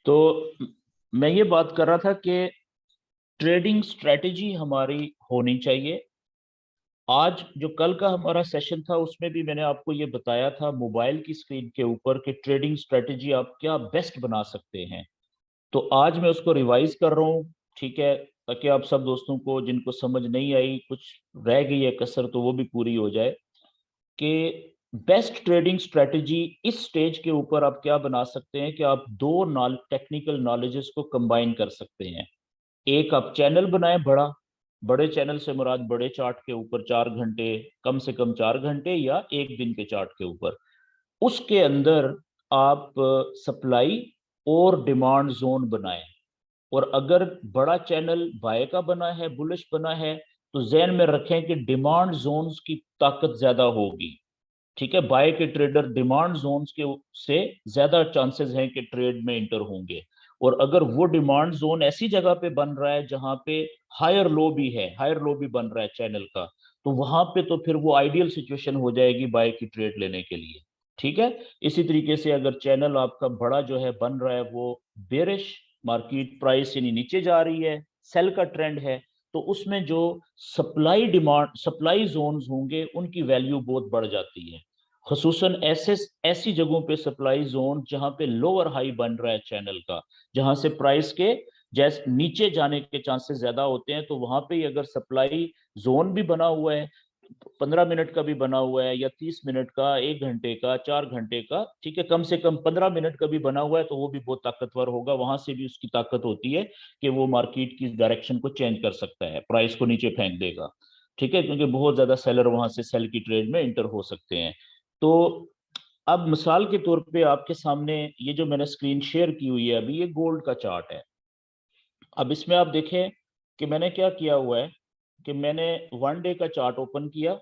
तो मैं ये बात कर रहा था कि ट्रेडिंग स्ट्रेटेजी हमारी होनी चाहिए। आज जो कल का हमारा सेशन था उसमें भी मैंने आपको ये बताया था मोबाइल की स्क्रीन के ऊपर कि ट्रेडिंग स्ट्रेटेजी आप क्या बेस्ट बना सकते हैं। तो आज मैं उसको रिवाइज कर रहा हूँ, ठीक है, ताकि आप सब दोस्तों को जिनको समझ नहीं आई, कुछ रह गई है कसर, तो वो भी पूरी हो जाए कि बेस्ट ट्रेडिंग स्ट्रेटेजी इस स्टेज के ऊपर आप क्या बना सकते हैं कि आप दो टेक्निकल नॉलेजेस को कंबाइन कर सकते हैं। एक आप चैनल बनाएं बड़ा, बड़े चैनल से मुराद बड़े चार्ट के ऊपर 4 घंटे, कम से कम 4 घंटे या एक दिन के चार्ट के ऊपर, उसके अंदर आप सप्लाई और डिमांड जोन बनाएं। और अगर बड़ा चैनल बाय का बना है, बुलिश बना है, तो जहन में रखें कि डिमांड जोन्स की ताकत ज्यादा होगी। ठीक है, बाय के ट्रेडर डिमांड जोन्स के से ज्यादा चांसेस हैं कि ट्रेड में इंटर होंगे। और अगर वो डिमांड जोन ऐसी जगह पे बन रहा है जहां पे हायर लो भी है, हायर लो भी बन रहा है चैनल का, तो वहां पे तो फिर वो आइडियल सिचुएशन हो जाएगी बाय की ट्रेड लेने के लिए। ठीक है। इसी तरीके से अगर चैनल आपका बड़ा जो है बन रहा है वो बेरिश, मार्केट प्राइस यानी नीचे जा रही है, सेल का ट्रेंड है, तो उसमें जो सप्लाई जोन्स होंगे उनकी वैल्यू बहुत बढ़ जाती है। खसूसन ऐसे ऐसी जगहों पे सप्लाई जोन जहां पे लोअर हाई बन रहा है चैनल का, जहां से प्राइस के जैसे नीचे जाने के चांसेस ज्यादा होते हैं, तो वहां पे अगर सप्लाई जोन भी बना हुआ है, 15 मिनट का भी बना हुआ है, या 30 मिनट का, 1 घंटे का, 4 घंटे का, ठीक है, कम से कम 15 मिनट का भी बना हुआ है, तो वो भी बहुत ताकतवर होगा। वहां से भी उसकी ताकत होती है कि वो मार्केट की डायरेक्शन को चेंज कर सकता है, प्राइस को नीचे फेंक देगा। ठीक है, क्योंकि बहुत ज्यादा सेलर वहां से सेल की ट्रेड में इंटर हो सकते हैं। तो अब मिसाल के तौर पे आपके सामने ये जो मैंने स्क्रीन शेयर की हुई है अभी, ये गोल्ड का चार्ट है। अब इसमें आप देखें कि मैंने क्या किया हुआ है कि मैंने 1 डे का चार्ट ओपन किया,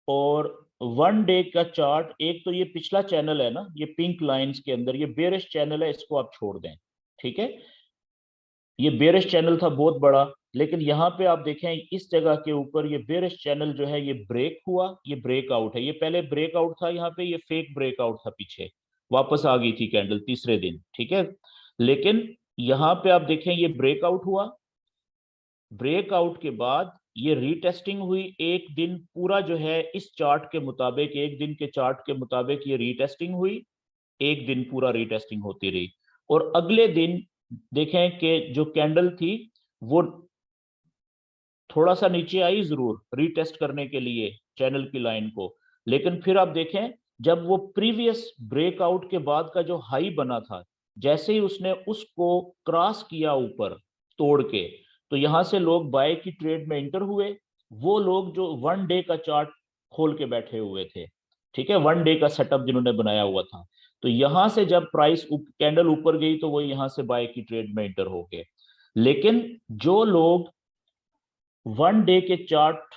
और 1 डे का चार्ट, एक तो ये पिछला चैनल है ना, ये पिंक लाइंस के अंदर ये बेरिश चैनल है, इसको आप छोड़ दें। ठीक है, ये बेरिश चैनल था बहुत बड़ा, लेकिन यहाँ पे आप देखें इस जगह के ऊपर ये बेरिश चैनल जो है ये ब्रेक हुआ, ये ब्रेकआउट है। ये पहले ब्रेकआउट था, यहाँ पे ये फेक ब्रेकआउट था, पीछे वापस आ गई थी कैंडल तीसरे दिन। ठीक है, लेकिन यहाँ पे आप देखें ये ब्रेकआउट हुआ, ब्रेकआउट के बाद ये रीटेस्टिंग हुई, एक दिन पूरा जो है इस चार्ट के मुताबिक, एक दिन के चार्ट के मुताबिक ये रीटेस्टिंग हुई, एक दिन पूरा रीटेस्टिंग होती रही। और अगले दिन देखें कि जो कैंडल थी वो थोड़ा सा नीचे आई जरूर रीटेस्ट करने के लिए चैनल की लाइन को, लेकिन फिर आप देखें जब वो प्रीवियस ब्रेकआउट के बाद का जो हाई बना था, जैसे ही उसने उसको क्रॉस किया ऊपर तोड़ के, तो यहां से लोग बाय की ट्रेड में इंटर हुए। वो लोग जो 1 डे का चार्ट खोल के बैठे हुए थे, ठीक है, 1 डे का सेटअप जिन्होंने बनाया हुआ था, तो यहां से जब प्राइस कैंडल ऊपर गई तो वो यहां से बाय की ट्रेड में इंटर हो गए। लेकिन जो लोग 1 डे के चार्ट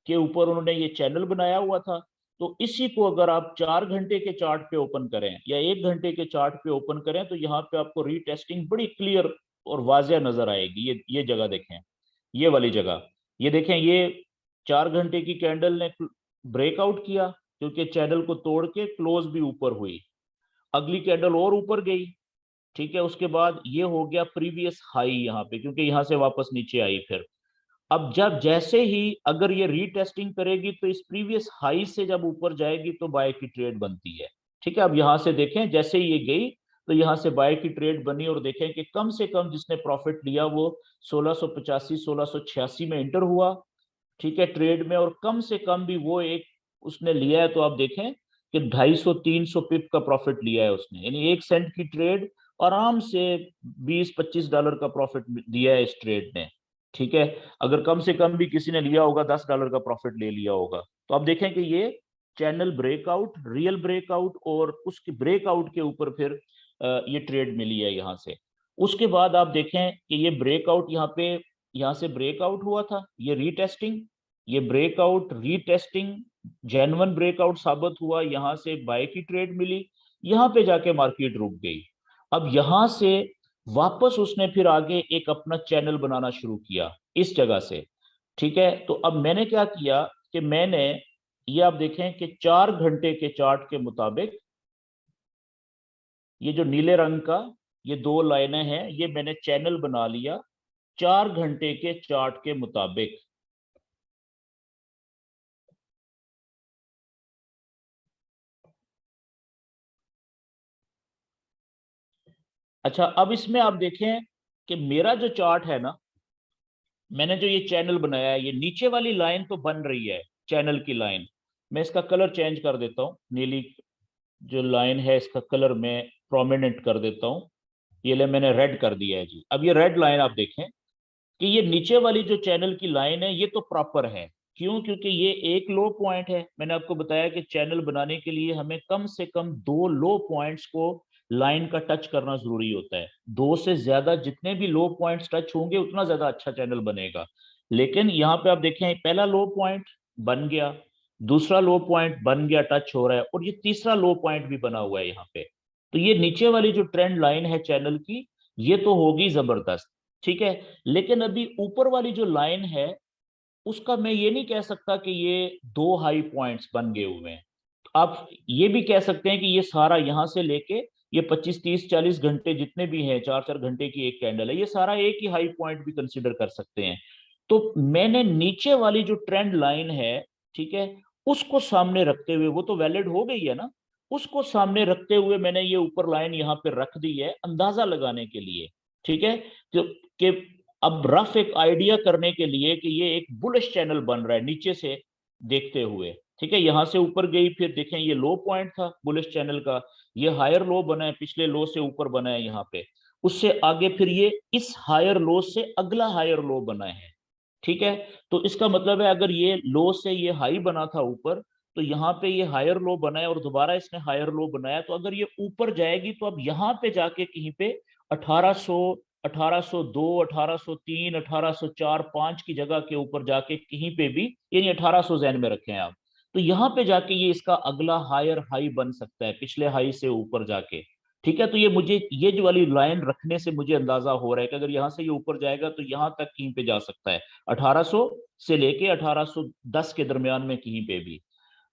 के ऊपर उन्होंने ये चैनल बनाया हुआ था, तो इसी को अगर आप 4 घंटे के चार्ट पे ओपन करें या 1 घंटे के चार्ट पे ओपन करें, तो यहाँ पे आपको रीटेस्टिंग बड़ी क्लियर और वाजिया नजर आएगी। ये जगह देखें, ये वाली जगह, ये देखें, ये 4 घंटे की कैंडल ने ब्रेकआउट किया, क्योंकि चैनल को तोड़ के क्लोज भी ऊपर हुई, अगली कैंडल और ऊपर गई। ठीक है, उसके बाद ये हो गया प्रीवियस हाई यहाँ पे, क्योंकि यहाँ से वापस नीचे आई फिर। अब जब जैसे ही अगर ये रीटेस्टिंग करेगी तो इस प्रीवियस हाई से जब ऊपर जाएगी तो बाय की ट्रेड बनती है। ठीक है, अब यहां से देखें जैसे ही ये गई तो यहां से बाय की ट्रेड बनी, और देखें कि कम से कम जिसने प्रॉफिट लिया वो 1685 1686 में इंटर हुआ, ठीक है, ट्रेड में, और कम से कम भी वो एक उसने लिया है, तो आप देखें कि 250 300 पिप का प्रॉफिट लिया है उसने, यानी 1 सेंट की ट्रेड आराम से $20 25 का प्रॉफिट दिया है इस ट्रेड ने। ठीक है, अगर कम से कम भी किसी ने लिया होगा $10 का प्रॉफिट ले लिया होगा। तो आप देखें कि ये चैनल ब्रेकआउट, रियल ब्रेकआउट, और उसके ब्रेकआउट के ऊपर फिर ये ट्रेड मिली है यहाँ से। उसके बाद आप देखें कि ये ब्रेकआउट यहाँ पे, यहाँ से ब्रेकआउट हुआ था, ये रीटेस्टिंग, ये ब्रेकआउट रीटेस्टिंग, जेन्युइन ब्रेकआउट साबित हुआ, यहाँ से बाय की ट्रेड मिली, यहाँ पे जाके मार्केट रुक गई। अब यहां से वापस उसने फिर आगे एक अपना चैनल बनाना शुरू किया इस जगह से। ठीक है, तो अब मैंने क्या किया कि मैंने, ये आप देखें कि 4 घंटे के चार्ट के मुताबिक ये जो नीले रंग का ये दो लाइनें हैं, ये मैंने चैनल बना लिया 4 घंटे के चार्ट के मुताबिक। अच्छा, अब इसमें आप देखें कि मेरा जो चार्ट है ना, मैंने जो ये चैनल बनाया है, ये नीचे वाली लाइन तो बन रही है, चैनल की लाइन। मैं इसका कलर चेंज कर देता हूँ, नीली जो लाइन है इसका कलर मैं प्रोमिनेंट कर देता हूँ। ये ले मैंने रेड कर दिया है जी। अब ये रेड लाइन आप देखें कि ये नीचे वाली जो चैनल की लाइन है ये तो प्रॉपर है। क्यों? क्योंकि ये एक लो पॉइंट है। मैंने आपको बताया कि चैनल बनाने के लिए हमें कम से कम दो लो पॉइंट्स को लाइन का टच करना जरूरी होता है। दो से ज्यादा जितने भी लो पॉइंट्स टच होंगे उतना ज्यादा अच्छा चैनल बनेगा। लेकिन यहाँ पे आप देखें, पहला लो पॉइंट बन गया, दूसरा लो पॉइंट बन गया, टच हो रहा है, और ये तीसरा लो पॉइंट भी बना हुआ है यहाँ पे। तो ये नीचे वाली जो ट्रेंड लाइन है चैनल की, ये तो होगी जबरदस्त, ठीक है। लेकिन अभी ऊपर वाली जो लाइन है उसका मैं ये नहीं कह सकता कि ये दो हाई पॉइंट्स बन गए हुए हैं। आप ये भी कह सकते हैं कि ये सारा यहां से लेके ये 25 30 40 घंटे जितने भी हैं, 4 4 घंटे की एक कैंडल है, ये सारा एक ही हाई पॉइंट भी कंसिडर कर सकते हैं। तो मैंने नीचे वाली जो ट्रेंड लाइन है, ठीक है, उसको सामने रखते हुए, वो तो वैलिड हो गई है ना, उसको सामने रखते हुए मैंने ये ऊपर लाइन यहाँ पे रख दी है अंदाजा लगाने के लिए, ठीक है। तो कि अब रफ एक आइडिया करने के लिए कि ये एक बुलिश चैनल बन रहा है नीचे से देखते हुए, ठीक है। यहां से ऊपर गई, फिर देखें ये लो पॉइंट था बुलिश चैनल का, ये हायर लो बना है, पिछले लो से ऊपर बना है यहाँ पे, उससे आगे फिर ये इस हायर लो से अगला हायर लो बना है, ठीक है। तो इसका मतलब है अगर ये लो से ये हाई बना था ऊपर, तो यहाँ पे ये हायर लो बना है और दोबारा इसने हायर लो बनाया, तो अगर ये ऊपर जाएगी तो अब यहाँ पे जाके कहीं पे 1800 1802 1803 1804 5 की जगह के ऊपर जाके कहीं पे भी, यानी 1800 जहन में रखें आप, तो यहाँ पे जाके ये इसका अगला हायर हाई बन सकता है पिछले हाई से ऊपर जाके, ठीक है। तो ये मुझे ये जो वाली लाइन रखने से मुझे अंदाजा हो रहा है कि अगर यहाँ से ये ऊपर जाएगा तो यहाँ तक कहीं पे जा सकता है, 1800 से लेके 1810 के दरमियान में कहीं पे भी।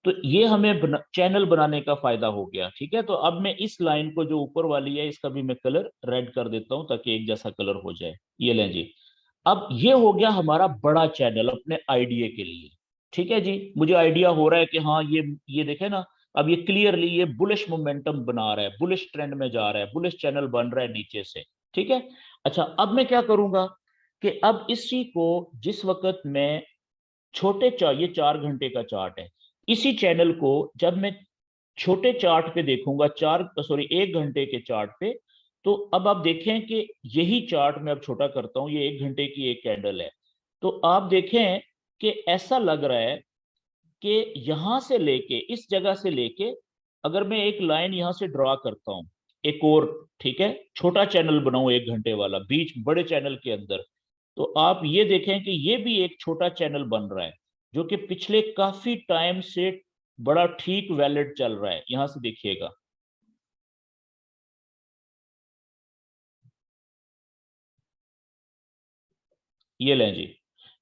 तो ये हमें चैनल बनाने का फायदा हो गया, ठीक है। तो अब मैं इस लाइन को जो ऊपर वाली है इसका भी मैं कलर रेड कर देता हूं ताकि एक जैसा कलर हो जाए। ये लें जी। अब ये हो गया हमारा बड़ा चैनल अपने आइडिया के लिए, ठीक है जी। मुझे आइडिया हो रहा है कि हाँ ये देखे ना, अब ये क्लियरली ये बुलिश मोमेंटम बना रहा है, बुलिश ट्रेंड में जा रहा है, बुलिश चैनल बन रहा है नीचे से, ठीक है। अच्छा, अब मैं क्या करूंगा कि अब इसी को जिस वक्त मैं ये 4 घंटे का चार्ट है, इसी चैनल को जब मैं छोटे चार्ट पे देखूंगा, 1 घंटे के चार्ट पे, तो अब आप देखें कि यही चार्ट मैं अब छोटा करता हूं, ये 1 घंटे की एक कैंडल है। तो आप देखें कि ऐसा लग रहा है कि यहां से लेके इस जगह से लेके, अगर मैं एक लाइन यहां से ड्रॉ करता हूं एक और, ठीक है, छोटा चैनल बनाऊं 1 घंटे वाला बीच बड़े चैनल के अंदर, तो आप ये देखें कि ये भी एक छोटा चैनल बन रहा है जो कि पिछले काफी टाइम से बड़ा ठीक वैलिड चल रहा है। यहां से देखिएगा, ये लें जी,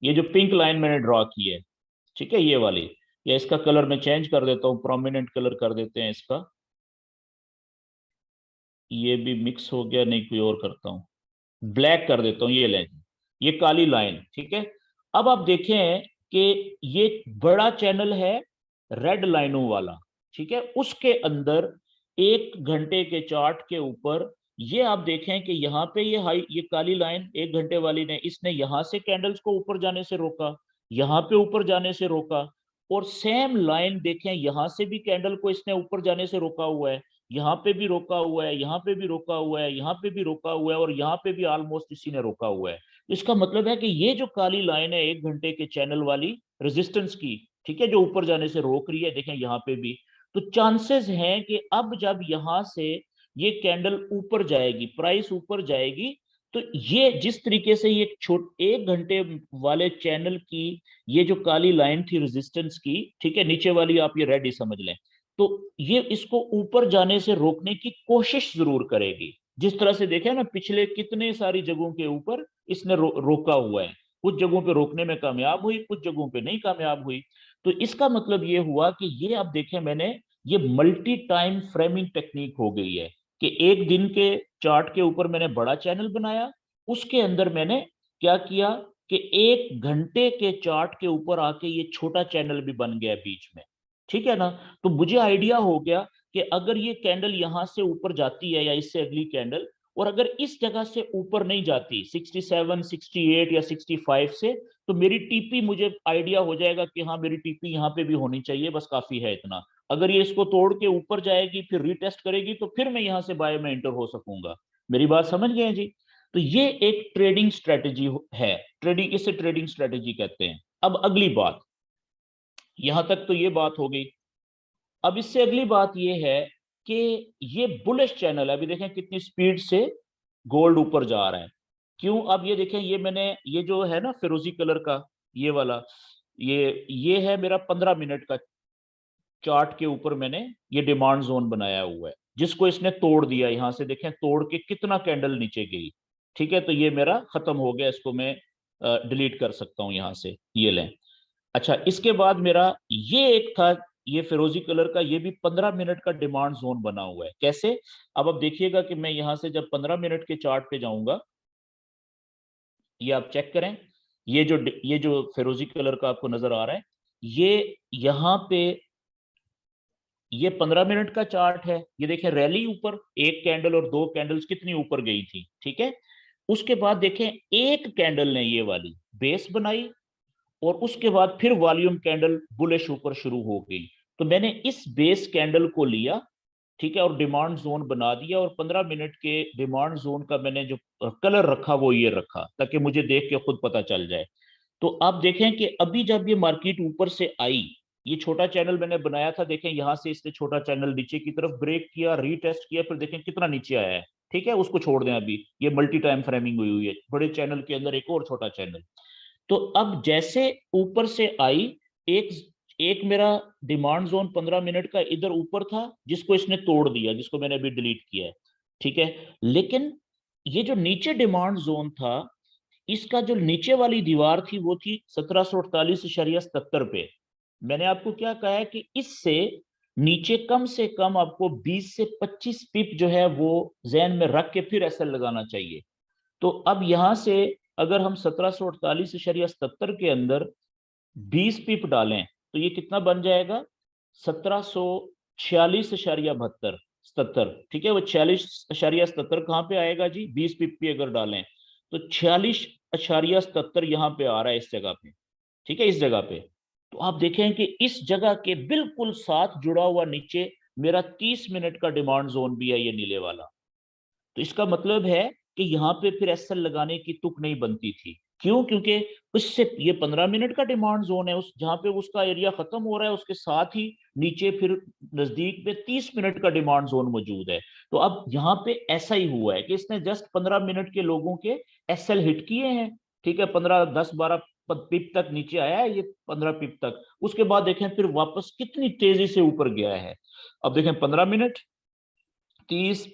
ये जो पिंक लाइन मैंने ड्रॉ की है, ठीक है, ये वाली, या इसका कलर मैं चेंज कर देता हूँ, प्रोमिनेंट कलर कर देते हैं इसका, ये भी मिक्स हो गया, नहीं कोई और करता हूँ, ब्लैक कर देता हूँ, ये लें जी, ये काली लाइन, ठीक है। अब आप देखें कि ये बड़ा चैनल है रेड लाइनों वाला, ठीक है, उसके अंदर 1 घंटे के चार्ट के ऊपर ये आप देखें कि यहाँ पे ये हाई, ये काली लाइन 1 घंटे वाली ने, इसने यहां से कैंडल्स को ऊपर जाने से रोका, यहाँ पे ऊपर जाने से रोका, और सेम लाइन देखें यहां से भी कैंडल को इसने ऊपर जाने से रोका हुआ है, यहाँ पे भी रोका हुआ है, यहाँ पे भी रोका हुआ है, यहाँ पे भी रोका हुआ है, और यहाँ पे भी ऑलमोस्ट इसी ने रोका हुआ है। तो इसका मतलब है कि ये जो काली लाइन है 1 घंटे के चैनल वाली रेजिस्टेंस की, ठीक है, जो ऊपर जाने से रोक रही है, देखें यहाँ पे भी, तो चांसेस हैं कि अब जब यहां से ये कैंडल ऊपर जाएगी, प्राइस ऊपर जाएगी, तो ये जिस तरीके से ये 1 घंटे वाले चैनल की ये जो काली लाइन थी रेजिस्टेंस की, ठीक है, नीचे वाली आप ये रेड ही समझ लें, तो ये इसको ऊपर जाने से रोकने की कोशिश जरूर करेगी। जिस तरह से देखे ना पिछले कितने सारी जगहों के ऊपर इसने रोका हुआ है, कुछ जगहों पे रोकने में कामयाब हुई, कुछ जगहों पे नहीं कामयाब हुई। तो इसका मतलब ये हुआ कि ये आप देखें मैंने, ये मल्टी टाइम फ्रेमिंग टेक्निक हो गई है। कि एक दिन के चार्ट के ऊपर मैंने बड़ा चैनल बनाया, उसके अंदर मैंने क्या किया कि एक घंटे के चार्ट के ऊपर आके ये छोटा चैनल भी बन गया बीच में, ठीक है ना। तो मुझे आइडिया हो गया कि अगर ये कैंडल यहां से ऊपर जाती है या इससे अगली कैंडल, और अगर इस जगह से ऊपर नहीं जाती 67, 68 या 65 से, तो मेरी टीपी, मुझे आइडिया हो जाएगा कि हाँ मेरी टीपी यहाँ पे भी होनी चाहिए, बस काफी है इतना। अगर ये इसको तोड़ के ऊपर जाएगी, फिर रीटेस्ट करेगी, तो फिर मैं यहाँ से बाय में एंटर हो सकूंगा। मेरी बात समझ गए जी। तो ये एक ट्रेडिंग स्ट्रेटेजी है, ट्रेडिंग, इसे ट्रेडिंग स्ट्रेटेजी कहते हैं। अब अगली बात, यहां तक तो ये बात हो गई। अब इससे अगली बात ये है कि ये बुलिश चैनल है, अभी देखें कितनी स्पीड से गोल्ड ऊपर जा रहा है। क्यों? अब ये देखें, ये मैंने, ये जो है ना फिरोजी कलर का, ये वाला, ये है मेरा 15 मिनट का चार्ट के ऊपर मैंने ये डिमांड जोन बनाया हुआ है, जिसको इसने तोड़ दिया। यहां से देखें तोड़ के कितना कैंडल नीचे गई, ठीक है। तो ये मेरा खत्म हो गया, इसको मैं डिलीट कर सकता हूं यहां से, ये लें। अच्छा, इसके बाद मेरा ये एक था, ये फिरोजी कलर का, ये भी 15 मिनट का डिमांड जोन बना हुआ है। कैसे? अब देखिएगा कि मैं यहां से जब 15 मिनट के चार्ट पे जाऊंगा, ये आप चेक करें, ये जो फिरोजी कलर का आपको नजर आ रहा है, ये यहाँ पे ये 15 मिनट का चार्ट है। ये देखें रैली ऊपर, एक कैंडल और दो कैंडल्स कितनी ऊपर गई थी, ठीक है। उसके बाद देखें एक कैंडल ने ये वाली बेस बनाई, और उसके बाद फिर वॉल्यूम कैंडल बुलिश ऊपर शुरू हो गई। तो मैंने इस बेस कैंडल को लिया, ठीक है, और डिमांड जोन बना दिया, और 15 मिनट के डिमांड जोन का मैंने जो कलर रखा वो ये रखा, ताकि मुझे देख के खुद पता चल जाए। तो आप देखें कि अभी जब ये मार्केट ऊपर से आई, ये छोटा चैनल मैंने बनाया था, देखें यहां से इसने छोटा चैनल नीचे की तरफ ब्रेक किया, रीटेस्ट किया, फिर देखें कितना नीचे आया है, ठीक है। उसको छोड़ दें, अभी ये मल्टी टाइम फ्रेमिंग हुई हुई है, बड़े चैनल के अंदर एक और छोटा चैनल। तो अब जैसे ऊपर से आई, एक एक मेरा डिमांड जोन 15 मिनट का इधर ऊपर था, जिसको इसने तोड़ दिया, जिसको मैंने अभी डिलीट किया है, ठीक है। लेकिन ये जो नीचे डिमांड जोन था, इसका जो नीचे वाली दीवार थी वो थी 1748.77 पे। मैंने आपको क्या कहा है कि इससे नीचे कम से कम आपको 20 से 25 पिप जो है वो जहन में रख के फिर एसएल लगाना चाहिए। तो अब यहां से अगर हम 1748.77 के अंदर 20 पिप डालें, तो ये कितना बन जाएगा? 1746.72, 77, ठीक है। वो 46.77 कहाँ पे आएगा जी? 20 पिप पे अगर डालें तो 46.77 यहाँ पे आ रहा है, इस जगह पे, ठीक है, इस जगह पे। तो आप देखें कि इस जगह के बिल्कुल साथ जुड़ा हुआ नीचे मेरा 30 मिनट का डिमांड जोन भी है, ये नीले वाला। तो इसका मतलब है कि यहाँ पे फिर एसएल लगाने की तुक नहीं बनती थी। क्यों? क्योंकि उससे ये 15 मिनट का डिमांड जोन है, उस जहां पे उसका एरिया खत्म हो रहा है, उसके साथ ही नीचे फिर नजदीक में 30 मिनट का डिमांड जोन मौजूद है। तो अब यहाँ पे ऐसा ही हुआ है कि इसने जस्ट 15 मिनट के लोगों के एसएल हिट किए हैं, ठीक है। 15, 10, 12 पिप तक नीचे आया है ये, 15 पिप तक। उसके बाद देखें फिर वापस कितनी तेजी से ऊपर गया है। अब देखें 15 मिनट, 30,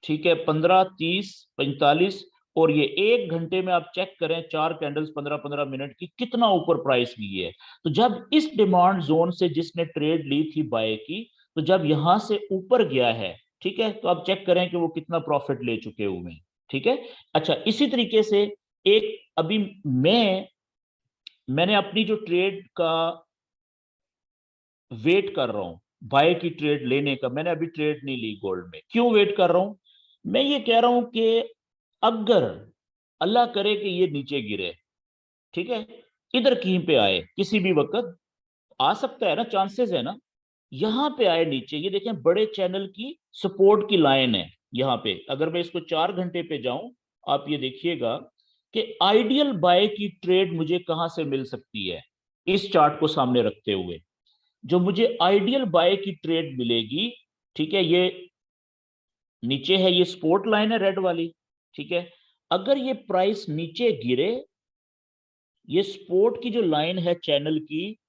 ठीक है, 15, 30, 45, और ये एक घंटे में आप चेक करें, चार कैंडल्स 15-15 मिनट की, कितना ऊपर प्राइस गई है। तो जब इस डिमांड जोन से जिसने ट्रेड ली थी बाय की, तो जब यहां से ऊपर गया है, ठीक है, तो आप चेक करें कि वो कितना प्रॉफिट ले चुके हुए हैं, ठीक है। अच्छा, इसी तरीके से एक, अभी मैंने अपनी जो ट्रेड का वेट कर रहा हूं, बाय की ट्रेड लेने का, मैंने अभी ट्रेड नहीं ली गोल्ड में। क्यों वेट कर रहा हूं? मैं ये कह रहा हूं कि अगर अल्लाह करे कि ये नीचे गिरे, ठीक है, इधर कहीं पे आए, किसी भी वक्त आ सकता है ना, चांसेस है ना, यहां पे आए नीचे, ये देखें बड़े चैनल की सपोर्ट की लाइन है यहां पे। अगर मैं इसको 4 घंटे पे जाऊं, आप ये देखिएगा कि आइडियल बाय की ट्रेड मुझे कहां से मिल सकती है। इस चार्ट को सामने रखते हुए जो मुझे आइडियल बाय की ट्रेड मिलेगी, ठीक है, ये नीचे है, ये सपोर्ट लाइन है रेड वाली, ठीक है। अगर ये प्राइस नीचे गिरे, ये सपोर्ट की जो लाइन है चैनल की,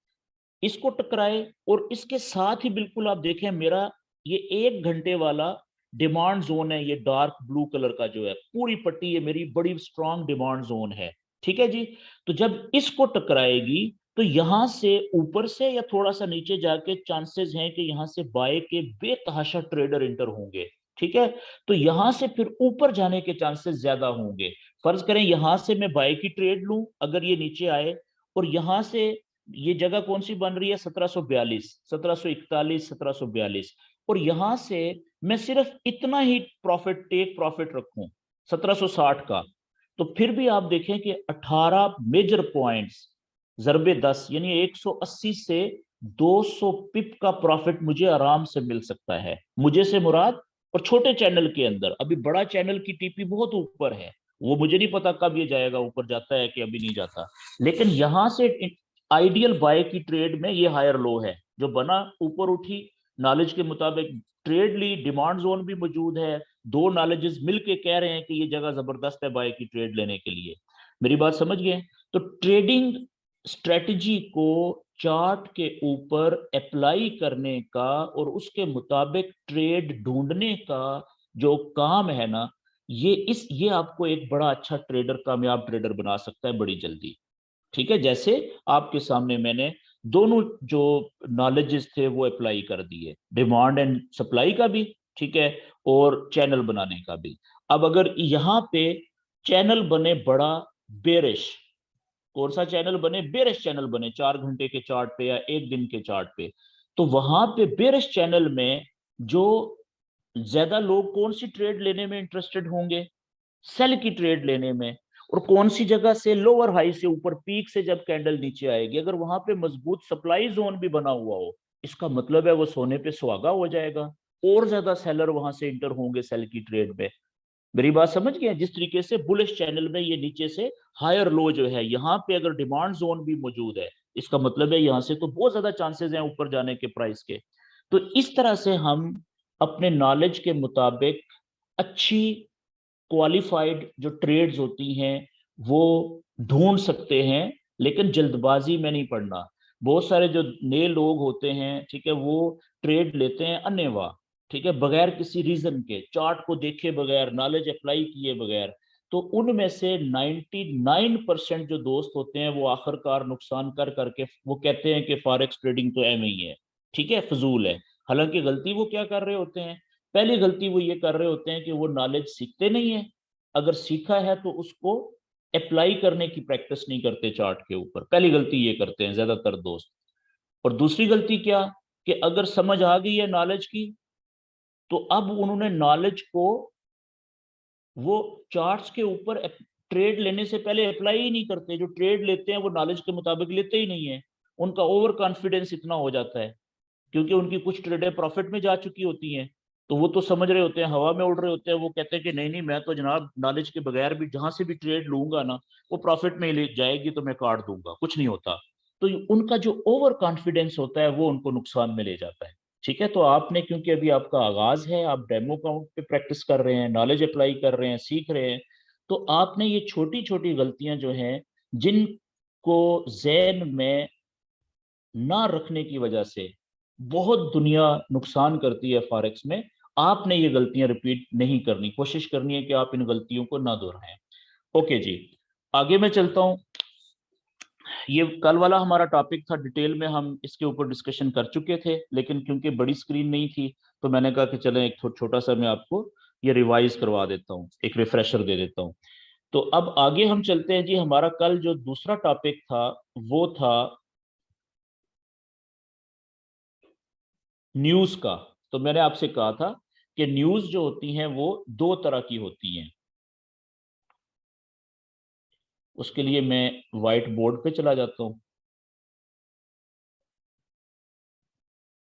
इसको टकराए, और इसके साथ ही बिल्कुल आप देखें मेरा ये एक घंटे वाला डिमांड जोन है, ये डार्क ब्लू कलर का जो है पूरी पट्टी, ये मेरी बड़ी स्ट्रांग डिमांड जोन है, ठीक है जी। तो जब इसको टकराएगी, तो यहां से ऊपर से या थोड़ा सा नीचे जाके चांसेस हैं कि यहां से बाय के बेतहाशा ट्रेडर इंटर होंगे, ठीक है, तो यहां से फिर ऊपर जाने के चांसेस ज्यादा होंगे। फर्ज करें यहां से मैं बाय की ट्रेड लूं, अगर ये नीचे आए, और यहां से ये जगह कौन सी बन रही है, 1742, 1741, 1742, और यहां से मैं सिर्फ इतना ही प्रॉफिट, टेक प्रॉफिट रखूं 1760 का, तो फिर भी आप देखें कि 18 मेजर पॉइंट्स जरबे 10 यानी 180 से 200 पिप का प्रॉफिट मुझे आराम से मिल सकता है, मुझे से मुराद। और छोटे चैनल के अंदर, अभी बड़ा चैनल की टीपी बहुत ऊपर है, वो मुझे नहीं पता कब ये जाएगा, ऊपर जाता है कि अभी नहीं जाता, लेकिन यहां से आइडियल बाय की ट्रेड में ये हायर लो है जो बना, ऊपर उठी, नॉलेज के मुताबिक ट्रेड ली, डिमांड जोन भी मौजूद है, दो नॉलेजेस मिलके कह रहे हैं कि ये जगह जबरदस्त है बाय की ट्रेड लेने के लिए। मेरी बात समझ गए? तो ट्रेडिंग स्ट्रेटजी को चार्ट के ऊपर अप्लाई करने का और उसके मुताबिक ट्रेड ढूंढने का जो काम है ना, ये आपको एक बड़ा अच्छा ट्रेडर, कामयाब ट्रेडर बना सकता है बड़ी जल्दी। ठीक है, जैसे आपके सामने मैंने दोनों जो नॉलेजेस थे वो अप्लाई कर दिए, डिमांड एंड सप्लाई का भी, ठीक है, और चैनल बनाने का भी। अब अगर यहाँ पे चैनल बने बड़ा बेरिश, कौन सा चैनल बने, बेरिश चैनल बने 4 घंटे के चार्ट पे या एक दिन के चार्ट पे, तो वहां पे बेरिश चैनल में जो ज्यादा लोग कौन सी ट्रेड लेने में इंटरेस्टेड होंगे, सेल की ट्रेड लेने में। और कौन सी जगह से, लोअर हाई से ऊपर पीक से जब कैंडल नीचे आएगी, अगर वहां पे मजबूत सप्लाई जोन भी बना हुआ हो, इसका मतलब है वो सोने पे सुहागा हो जाएगा, और ज्यादा सेलर वहां से इंटर होंगे सेल की ट्रेड में। मेरी बात समझ गए? जिस तरीके से बुलिश चैनल में ये नीचे से हायर लो जो है, यहाँ पे अगर डिमांड जोन भी मौजूद है, इसका मतलब है यहाँ से तो बहुत ज्यादा चांसेस हैं ऊपर जाने के प्राइस के। तो इस तरह से हम अपने नॉलेज के मुताबिक अच्छी क्वालिफाइड जो ट्रेड्स होती हैं वो ढूंढ सकते हैं, लेकिन जल्दबाजी में नहीं पड़ना। बहुत सारे जो नए लोग होते हैं, ठीक है, वो ट्रेड लेते हैं अनेवा, ठीक है, बगैर किसी रीजन के, चार्ट को देखे बगैर, नॉलेज अप्लाई किए बगैर। तो उनमें से 99% जो दोस्त होते हैं वो आखिरकार नुकसान कर करके वो कहते हैं कि फॉरेक्स ट्रेडिंग तो एम ही है, ठीक है, फजूल है। हालांकि गलती वो क्या कर रहे होते हैं, पहली गलती वो ये कर रहे होते हैं कि वो नॉलेज सीखते नहीं है, अगर सीखा है तो उसको अप्लाई करने की प्रैक्टिस नहीं करते चार्ट के ऊपर, पहली गलती ये करते हैं ज्यादातर दोस्त। और दूसरी गलती क्या, कि अगर समझ आ गई है नॉलेज की, तो अब उन्होंने नॉलेज को वो चार्ट्स के ऊपर ट्रेड लेने से पहले अप्लाई ही नहीं करते, जो ट्रेड लेते हैं वो नॉलेज के मुताबिक लेते ही नहीं है, उनका ओवर कॉन्फिडेंस इतना हो जाता है, क्योंकि उनकी कुछ ट्रेडें प्रॉफिट में जा चुकी होती हैं, तो वो तो समझ रहे होते हैं, हवा में उड़ रहे होते हैं, वो कहते हैं कि नहीं नहीं, मैं तो जनाब नॉलेज के बगैर भी जहां से भी ट्रेड लूंगा ना, वो प्रॉफिट में ले जाएगी तो मैं काट दूंगा, कुछ नहीं होता। तो उनका जो ओवर कॉन्फिडेंस होता है वो उनको नुकसान में ले जाता है। ठीक है, तो आपने, क्योंकि अभी आपका आगाज है, आप डेमो काउंट पे प्रैक्टिस कर रहे हैं, नॉलेज अप्लाई कर रहे हैं, सीख रहे हैं, तो आपने ये छोटी छोटी गलतियां जो हैं, जिनको जहन में ना रखने की वजह से बहुत दुनिया नुकसान करती है फॉरेक्स में, आपने ये गलतियां रिपीट नहीं करनी, कोशिश करनी है कि आप इन गलतियों को ना दोहराएं। ओके जी, आगे मैं चलता हूं। ये कल वाला हमारा टॉपिक था, डिटेल में हम इसके ऊपर डिस्कशन कर चुके थे, लेकिन क्योंकि बड़ी स्क्रीन नहीं थी तो मैंने कहा कि चलें एक छोटा सा मैं आपको ये रिवाइज करवा देता हूँ, एक रिफ्रेशर दे देता हूँ। तो अब आगे हम चलते हैं जी। हमारा कल जो दूसरा टॉपिक था वो था न्यूज का। तो मैंने आपसे कहा था कि न्यूज जो होती हैं वो दो तरह की होती हैं। उसके लिए मैं व्हाइट बोर्ड पे चला जाता हूं।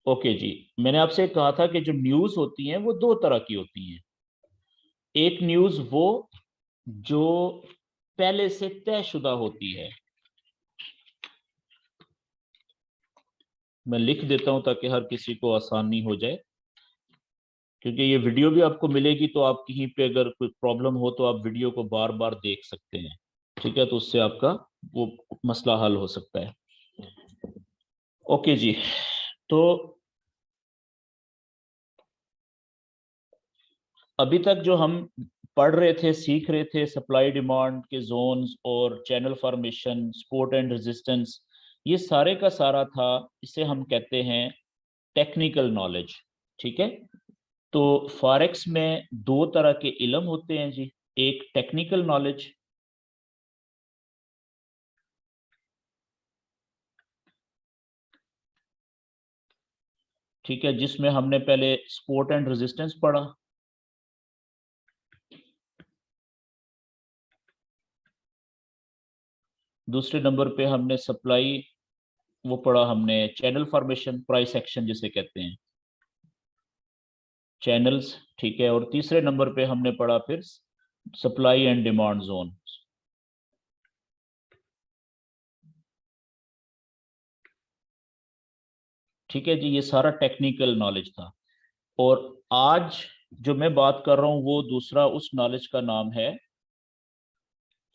ओके जी, मैंने आपसे कहा था कि जो न्यूज होती हैं वो दो तरह की होती हैं। एक न्यूज वो जो पहले से तयशुदा होती है, मैं लिख देता हूं ताकि हर किसी को आसानी हो जाए, क्योंकि ये वीडियो भी आपको मिलेगी, तो आप कहीं पे अगर कोई प्रॉब्लम हो तो आप वीडियो को बार बार देख सकते हैं, ठीक है, तो उससे आपका वो मसला हल हो सकता है। ओके जी, तो अभी तक जो हम पढ़ रहे थे, सीख रहे थे, सप्लाई डिमांड के जोन्स और channel formation, support and resistance, ये सारे का सारा था, इसे हम कहते हैं टेक्निकल नॉलेज। ठीक है, तो फॉरेक्स में दो तरह के इल्म होते हैं जी। एक टेक्निकल नॉलेज, ठीक है, जिसमें हमने पहले सपोर्ट एंड रेजिस्टेंस पढ़ा। दूसरे नंबर पे हमने सप्लाई, वो पढ़ा हमने चैनल फॉर्मेशन, प्राइस एक्शन जिसे कहते हैं, चैनल्स, ठीक है। और तीसरे नंबर पे हमने पढ़ा फिर सप्लाई एंड डिमांड जोन। ठीक है जी, ये सारा टेक्निकल नॉलेज था। और आज जो मैं बात कर रहा हूं वो दूसरा, उस नॉलेज का नाम है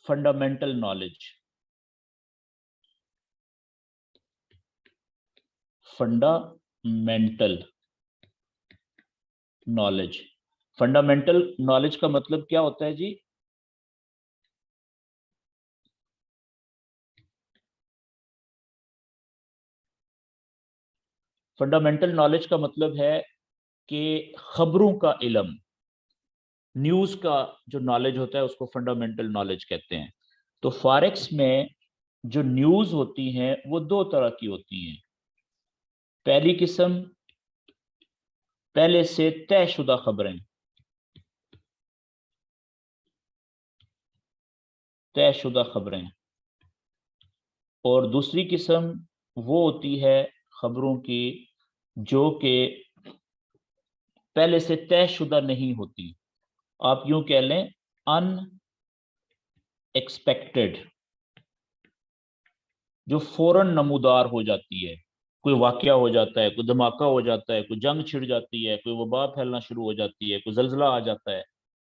fundamental knowledge. Fundamental knowledge, fundamental knowledge का मतलब क्या होता है जी? फंडामेंटल नॉलेज का मतलब है कि खबरों का इल्म, न्यूज का जो नॉलेज होता है उसको फंडामेंटल नॉलेज कहते हैं। तो फॉरेक्स में जो न्यूज होती हैं वो दो तरह की होती हैं। पहली किस्म, पहले से तयशुदा खबरें, तयशुदा खबरें। और दूसरी किस्म वो होती है खबरों की जो कि पहले से तयशुदा नहीं होती। आप यूं कह लें अनएक्सपेक्टेड, जो फौरन नमूदार हो जाती है। कोई वाकया हो जाता है, कोई धमाका हो जाता है, कोई जंग छिड़ जाती है, कोई वबा फैलना शुरू हो जाती है, कोई जल्जला आ जाता है,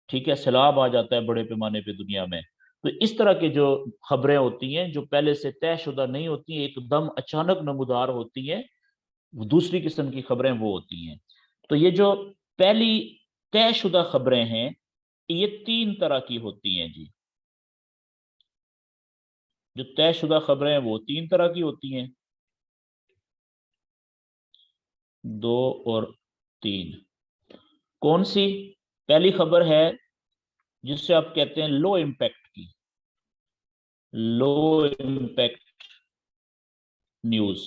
ठीक है, सैलाब आ जाता है बड़े पैमाने पे दुनिया में। तो इस तरह की जो खबरें होती हैं जो पहले से तयशुदा नहीं होती, एकदम अचानक नमूदार होती हैं, दूसरी किस्म की खबरें वो होती हैं। तो ये जो पहली तयशुदा खबरें हैं, ये तीन तरह की होती हैं जी। जो तयशुदा खबरें हैं वो तीन तरह की होती हैं, दो और तीन। कौन सी? पहली खबर है जिससे आप कहते हैं लो इम्पैक्ट की, लो इम्पैक्ट न्यूज,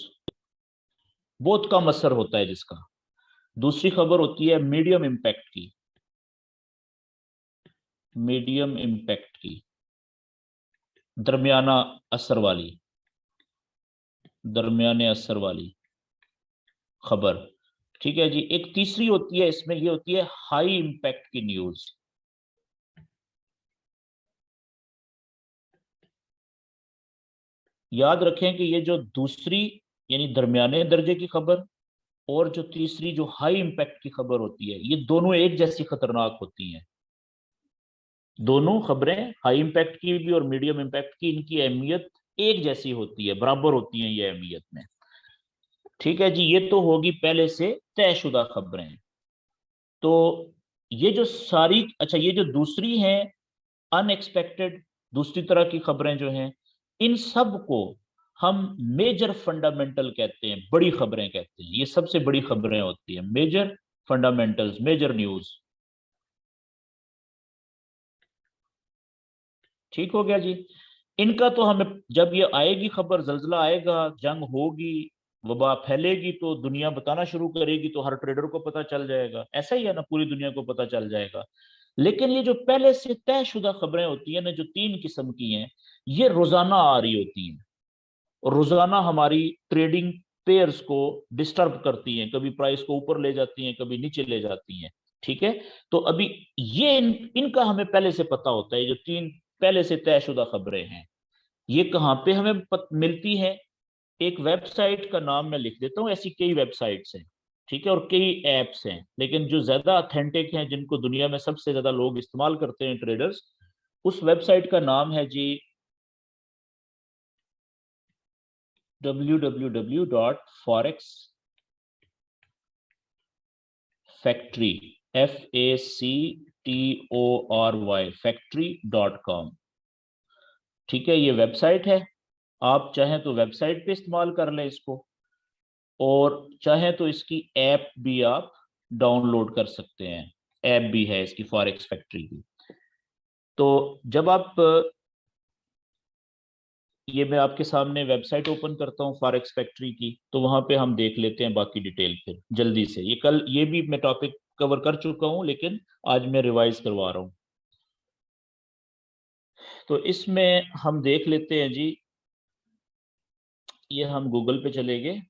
बहुत कम असर होता है जिसका। दूसरी खबर होती है मीडियम इम्पैक्ट की, मीडियम इम्पैक्ट की, दरमियाना असर वाली, दरमियाने असर वाली खबर, ठीक है जी। एक तीसरी होती है, इसमें ये होती है हाई इम्पैक्ट की न्यूज। याद रखें कि ये जो दूसरी यानी दरमियाने दर्जे की खबर और जो तीसरी जो हाई इम्पैक्ट की खबर होती है, ये दोनों एक जैसी खतरनाक होती हैं। दोनों खबरें, हाई इम्पैक्ट की भी और मीडियम इम्पैक्ट की, इनकी अहमियत एक जैसी होती है, बराबर होती है ये अहमियत में। ठीक है जी, ये तो होगी पहले से तयशुदा खबरें। तो ये जो सारी, अच्छा, ये जो दूसरी हैं अनएक्सपेक्टेड, दूसरी तरह की खबरें जो हैं, इन सब को हम मेजर फंडामेंटल कहते हैं, बड़ी खबरें कहते हैं। ये सबसे बड़ी खबरें होती हैं, मेजर फंडामेंटल्स, मेजर न्यूज। ठीक हो गया जी। इनका तो हमें, जब ये आएगी खबर, जल्जला आएगा, जंग होगी, वबा फैलेगी, तो दुनिया बताना शुरू करेगी, तो हर ट्रेडर को पता चल जाएगा, ऐसा ही है ना, पूरी दुनिया को पता चल जाएगा। लेकिन ये जो पहले से तयशुदा खबरें होती है ना, जो तीन किस्म की हैं, ये रोजाना आ रही होती हैं और रोजाना हमारी ट्रेडिंग पेयर्स को डिस्टर्ब करती हैं, कभी प्राइस को ऊपर ले जाती हैं, कभी नीचे ले जाती हैं। ठीक है, तो अभी ये इनका हमें पहले से पता होता है, जो तीन पहले से तयशुदा खबरें हैं, ये कहाँ पे हमें मिलती है। एक वेबसाइट का नाम मैं लिख देता हूँ, ऐसी कई वेबसाइट्स हैं, ठीक है, और कई एप्स हैं, लेकिन जो ज्यादा ऑथेंटिक हैं, जिनको दुनिया में सबसे ज्यादा लोग इस्तेमाल करते हैं ट्रेडर्स, उस वेबसाइट का नाम है जी www.forexfactory, FACTORY, factory.com। ठीक है, ये वेबसाइट है। आप चाहें तो वेबसाइट पे इस्तेमाल कर लें इसको, और चाहें तो इसकी ऐप भी आप डाउनलोड कर सकते हैं। ऐप भी है इसकी फॉरेक्स फैक्ट्री की। तो जब आप ये मैं आपके सामने वेबसाइट ओपन करता हूँ फॉरेक्स फैक्ट्री की, तो वहां पे हम देख लेते हैं बाकी डिटेल फिर जल्दी से। ये कल ये भी मैं टॉपिक कवर कर चुका हूँ, लेकिन आज मैं रिवाइज करवा रहा हूँ। तो इसमें हम देख लेते हैं जी, ये हम गूगल पे चले गए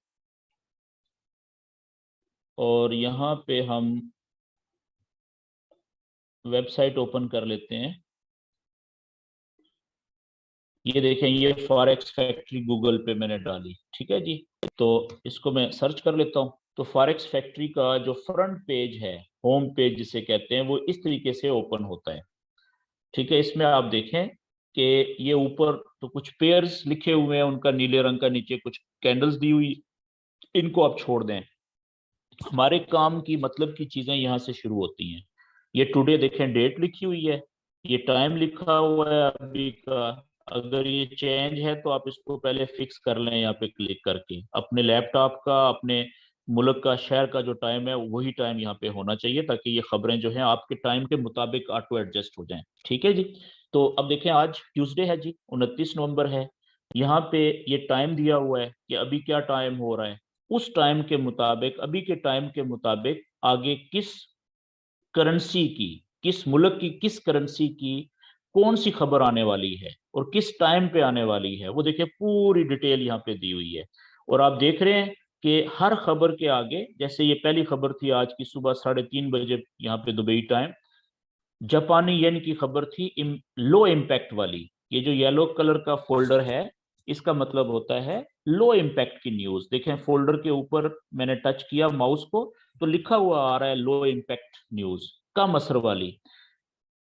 और यहाँ पे हम वेबसाइट ओपन कर लेते हैं। ये देखें, ये फॉरेक्स फैक्ट्री गूगल पे मैंने डाली, ठीक है जी। तो इसको मैं सर्च कर लेता हूँ। तो फॉरेक्स फैक्ट्री का जो फ्रंट पेज है, होम पेज जिसे कहते हैं, वो इस तरीके से ओपन होता है, ठीक है। इसमें आप देखें कि ये ऊपर तो कुछ पेयर्स लिखे हुए हैं, उनका नीले रंग का, नीचे कुछ कैंडल्स दी हुई, इनको आप छोड़ दें। हमारे काम की मतलब की चीजें यहाँ से शुरू होती हैं। ये टुडे देखें, डेट लिखी हुई है, ये टाइम लिखा हुआ है अभी का। अगर ये चेंज है तो आप इसको पहले फिक्स कर लें यहाँ पे क्लिक करके। अपने लैपटॉप का, अपने मुल्क का, शहर का जो टाइम है वही टाइम यहाँ पे होना चाहिए, ताकि ये खबरें जो हैं आपके टाइम के मुताबिक ऑटो एडजस्ट हो जाएं, ठीक है जी। तो अब देखें, आज ट्यूसडे है जी, 29 नवंबर है। यहाँ पे ये टाइम दिया हुआ है कि अभी क्या टाइम हो रहा है। उस टाइम के मुताबिक, अभी के टाइम के मुताबिक आगे किस करेंसी की, किस मुल्क की, किस करेंसी की कौन सी खबर आने वाली है और किस टाइम पे आने वाली है, वो देखिए पूरी डिटेल यहाँ पे दी हुई है। और आप देख रहे हैं कि हर खबर के आगे, जैसे ये पहली खबर थी आज की सुबह 3:30 बजे यहाँ पे दुबई टाइम, जापानी येन की खबर थी, लो इम्पैक्ट वाली। ये जो येलो कलर का फोल्डर है, इसका मतलब होता है लो इम्पैक्ट की न्यूज। देखें फोल्डर के ऊपर मैंने टच किया माउस को, तो लिखा हुआ आ रहा है लो इम्पैक्ट न्यूज, कम असर वाली।